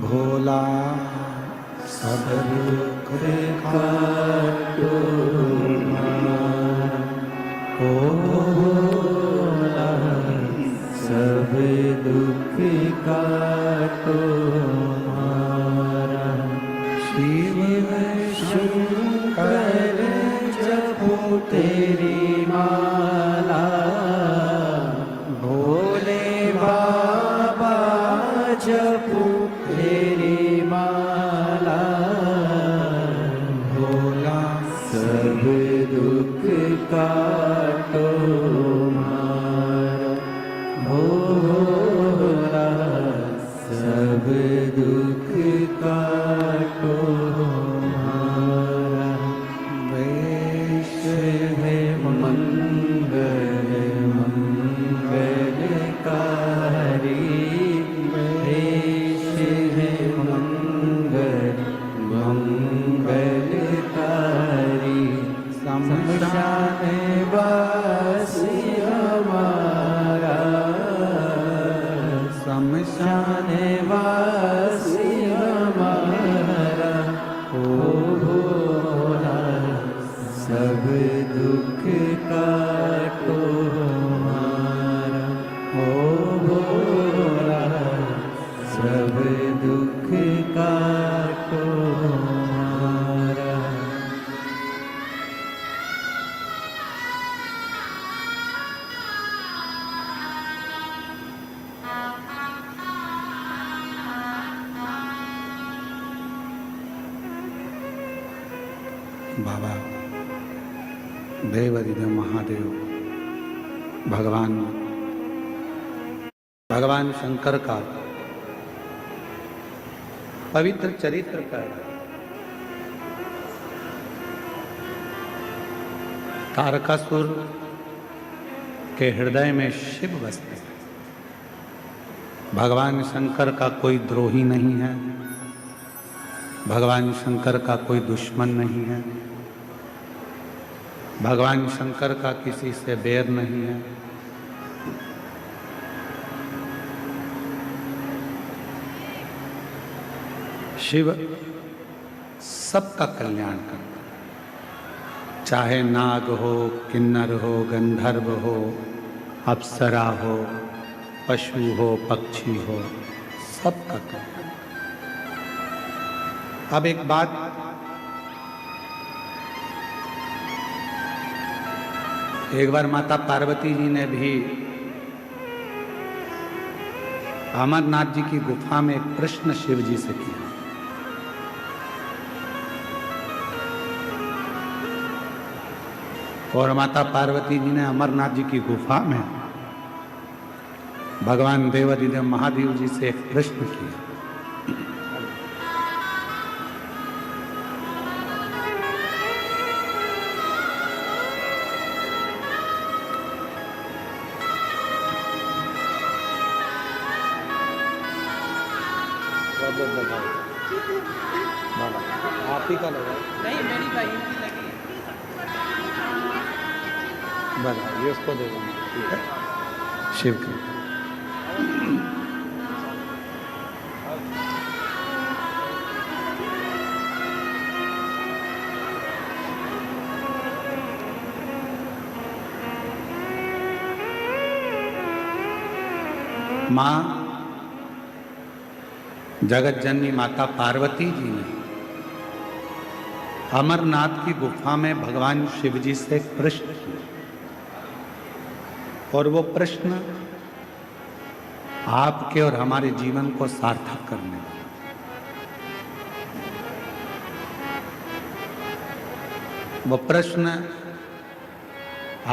भोला सब दुख काटो ओ भोला सब दुख काटो हमारा। शिव शंकर जपो तेरी माला, भोले बाबा जपो तेरी माला, भोला सब दुख काटो हमारा। भोला सब दुख काटो हमारा। वैश है मंगल मंगलकारी, वेश है मंगल मंगलकारी। शमशान वासी हमारा, शमशान वासी हमारा। ओ भोला सब दुख काटो हमारा। ओ भोला सब दुख काटो हमारा। बाबा देवादिदेव महादेव भगवान शंकर का पवित्र चरित्र का तारकासुर के हृदय में शिव बसते हैं। भगवान शंकर का कोई द्रोही नहीं है, भगवान शंकर का कोई दुश्मन नहीं है, भगवान शंकर का किसी से बैर नहीं है। शिव सबका कल्याण करता है, चाहे नाग हो, किन्नर हो, गंधर्व हो, अप्सरा हो, पशु हो, पक्षी हो, सबका कल्याण। अब एक बात, एक बार माता पार्वती जी ने भी अमरनाथ जी की गुफा में एक प्रश्न शिव जी से किया। और माता पार्वती जी ने अमरनाथ जी की गुफा में भगवान देवादिदेव महादेव जी से एक प्रश्न किया। बाबा आप ही का लगा नहीं, मेरी भाई की लगी। बस ये उसको दे देंगे, ठीक है। शिव की माँ जगत जननी माता पार्वती जी ने अमरनाथ की गुफा में भगवान शिव जी से एक प्रश्न किया, और वो प्रश्न आपके और हमारे जीवन को सार्थक करने वाला। वो प्रश्न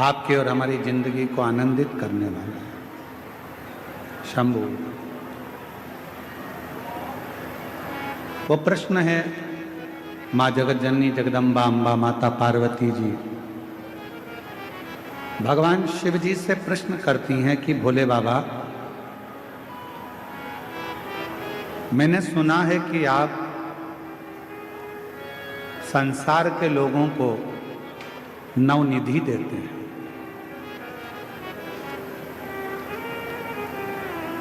आपके और हमारी जिंदगी को आनंदित करने वाला है। शंभु, वो प्रश्न है, माँ जगत जननी जगदम्बा अम्बा माता पार्वती जी भगवान शिव जी से प्रश्न करती हैं कि भोले बाबा, मैंने सुना है कि आप संसार के लोगों को नवनिधि देते हैं।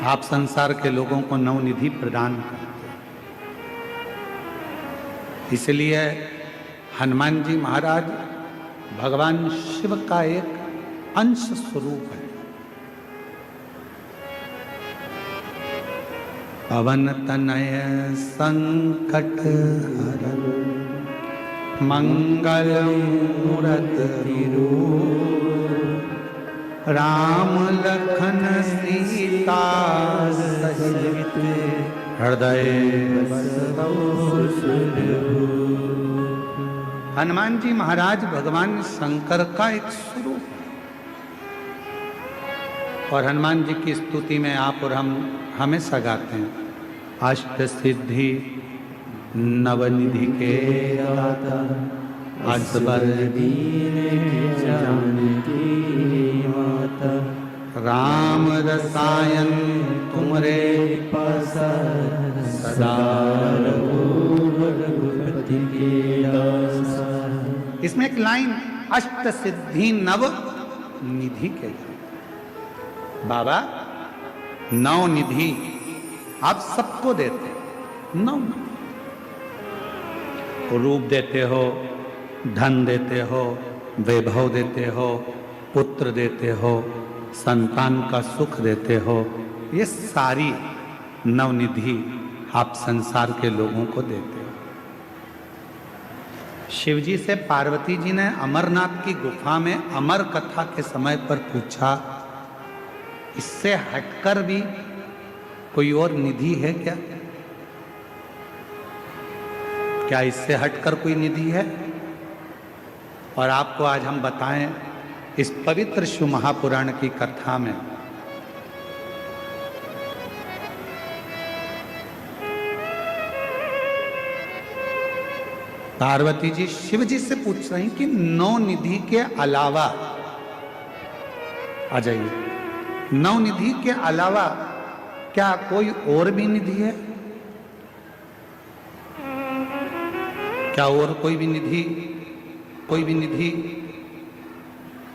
आप संसार के लोगों को नवनिधि प्रदान करते हैं। इसलिए हनुमान जी महाराज भगवान शिव का एक अंश स्वरूप है। पवन तनय संकट हरन मंगल मूरति राम लखन सीता सहित हृदय हनुमान जी महाराज भगवान शंकर का एक स्वरूप है। और हनुमान जी की स्तुति में आप और हम हमेशा गाते हैं, अष्ट सिद्धि नवनिधि के दाता असबर दीन जानकी माता राम रसायन तुमरे पासा सदा रघुपति के दासा। इसमें एक लाइन अष्ट सिद्धि नव निधि के बाबा नौ निधि आप सबको देते हैं। नौ रूप देते हो, धन देते हो, वैभव देते हो, पुत्र देते हो, संतान का सुख देते हो। ये सारी नवनिधि आप संसार के लोगों को देते हो। शिव जी से पार्वती जी ने अमरनाथ की गुफा में अमर कथा के समय पर पूछा, इससे हटकर भी कोई और निधि है क्या? क्या इससे हटकर कोई निधि है? और आपको आज हम बताएं इस पवित्र शिव महापुराण की कथा में पार्वती जी शिव जी से पूछ रही कि नौ निधि के अलावा, आ जाइए, नौ निधि के अलावा क्या कोई और भी निधि है? क्या और कोई भी निधि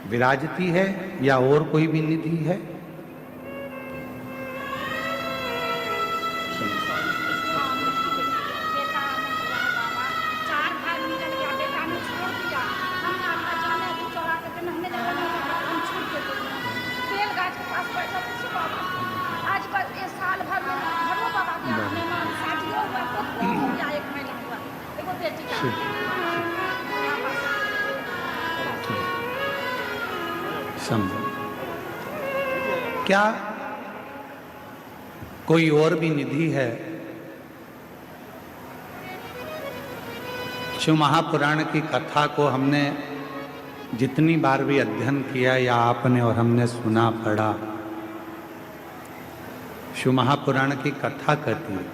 विराजती है या और कोई भी निधि है? क्या कोई और भी निधि है? शिव महापुराण की कथा को हमने जितनी बार भी अध्ययन किया या आपने और हमने सुना पढ़ा, शिव महापुराण की कथा कहती है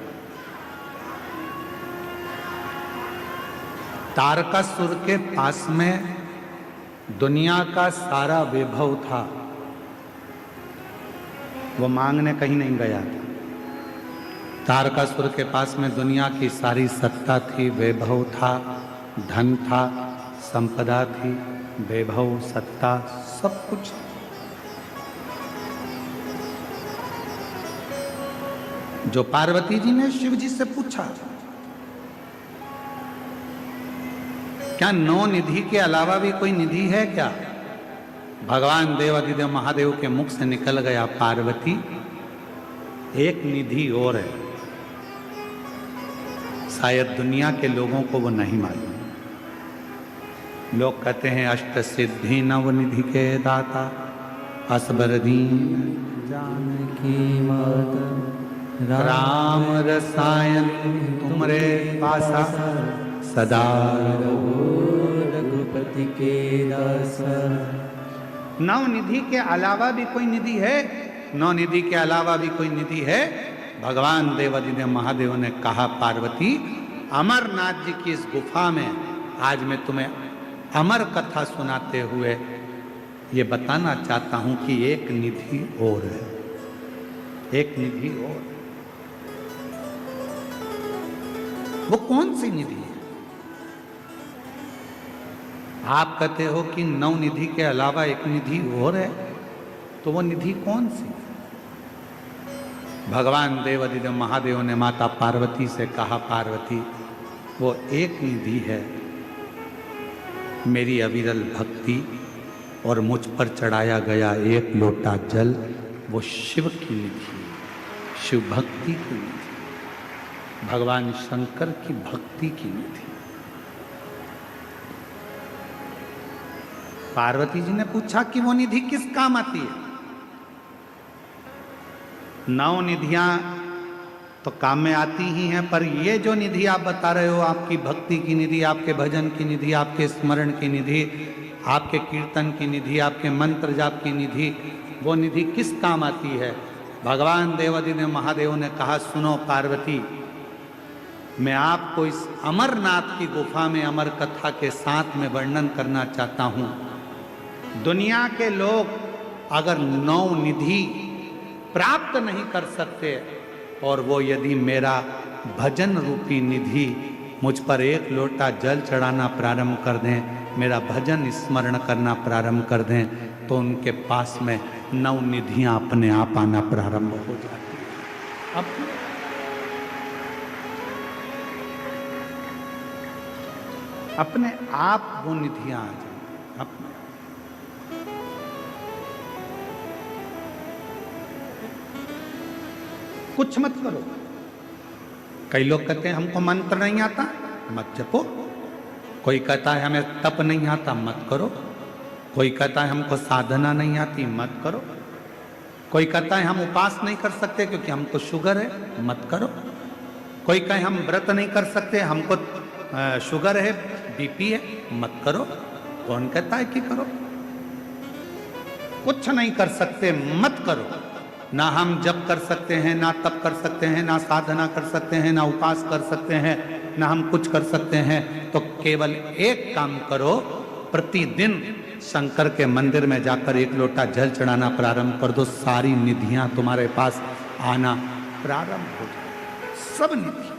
तारकासुर के पास में दुनिया का सारा वैभव था, वो मांगने कहीं नहीं गया था। तारकासुर के पास में दुनिया की सारी सत्ता थी, वैभव था, धन था, संपदा थी, वैभव, सत्ता, सब कुछ। जो पार्वती जी ने शिव जी से पूछा, क्या नौ निधि के अलावा भी कोई निधि है क्या? भगवान देवाधिदेव महादेव के मुख से निकल गया, पार्वती एक निधि और है, शायद दुनिया के लोगों को वो नहीं मालूम। लोग कहते हैं अष्ट सिद्धि नव निधि के दाता असबर दीन जानकी माता राम रसायन तुमरे पासा सदा रघुपति के दासा। नौ निधि के अलावा भी कोई निधि है? नौ निधि के अलावा भी कोई निधि है? भगवान देवाधिदेव महादेव ने कहा, पार्वती अमरनाथ जी की इस गुफा में आज मैं तुम्हें अमर कथा सुनाते हुए ये बताना चाहता हूं कि एक निधि और है, एक निधि और। वो कौन सी निधि है? आप कहते हो कि 9 निधि के अलावा एक निधि और है, तो वो निधि कौन सी? भगवान देवादिदेव महादेव ने माता पार्वती से कहा, पार्वती वो एक निधि है, मेरी अविरल भक्ति और मुझ पर चढ़ाया गया एक लोटा जल, वो शिव की निधि, शिव भक्ति की निधि, भगवान शंकर की भक्ति की निधि। पार्वती जी ने पूछा कि वो निधि किस काम आती है? 9 निधियां तो काम में आती ही हैं, पर ये जो निधि आप बता रहे हो, आपकी भक्ति की निधि, आपके भजन की निधि, आपके स्मरण की निधि, आपके कीर्तन की निधि, आपके मंत्र जाप की निधि, वो निधि किस काम आती है? भगवान देवादिदेव महादेव ने कहा, सुनो पार्वती, मैं आपको इस अमरनाथ की गुफा में अमर कथा के साथ में वर्णन करना चाहता हूँ। दुनिया के लोग अगर 9 निधि प्राप्त नहीं कर सकते, और वो यदि मेरा भजन रूपी निधि मुझ पर एक लोटा जल चढ़ाना प्रारंभ कर दें, मेरा भजन स्मरण करना प्रारंभ कर दें, तो उनके पास में 9 निधियां अपने आप आना प्रारंभ हो जाती हैं। अपने आप वो निधियां आ जाएंगी अपने। कुछ मत करो। कई लोग कहते हैं हमको मंत्र नहीं आता, मत जपो। कोई कहता है हमें तप नहीं आता, मत करो। कोई कहता है हमको साधना नहीं आती, मत करो। कोई कहता है हम उपास नहीं कर सकते क्योंकि हमको शुगर है, मत करो। कोई कहे हम व्रत नहीं कर सकते, हमको शुगर है, बीपी है, मत करो। कौन कहता है कि करो? कुछ नहीं कर सकते, मत करो। ना हम जप कर सकते हैं, ना तप कर सकते हैं, ना साधना कर सकते हैं, ना उपास कर सकते हैं, ना हम कुछ कर सकते हैं। तो केवल एक काम करो, प्रतिदिन शंकर के मंदिर में जाकर एक लोटा जल चढ़ाना प्रारंभ कर दो, सारी निधियां तुम्हारे पास आना प्रारंभ हो जाए, सब निधियां।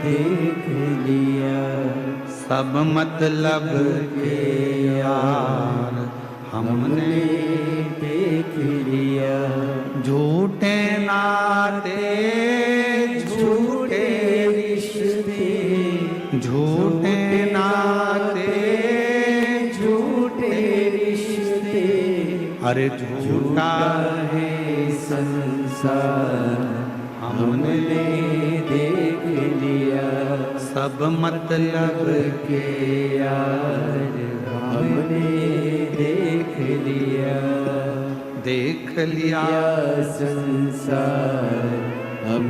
देख लिया सब मतलब के यार हमने देख लिया, झूठे नाते झूठे रिश्ते, झूठे नाते झूठे रिश्ते, अरे झूठा है संसार हमने देख लिया। सब मतलब के यार हमने देख लिया, देख लिया संसार हम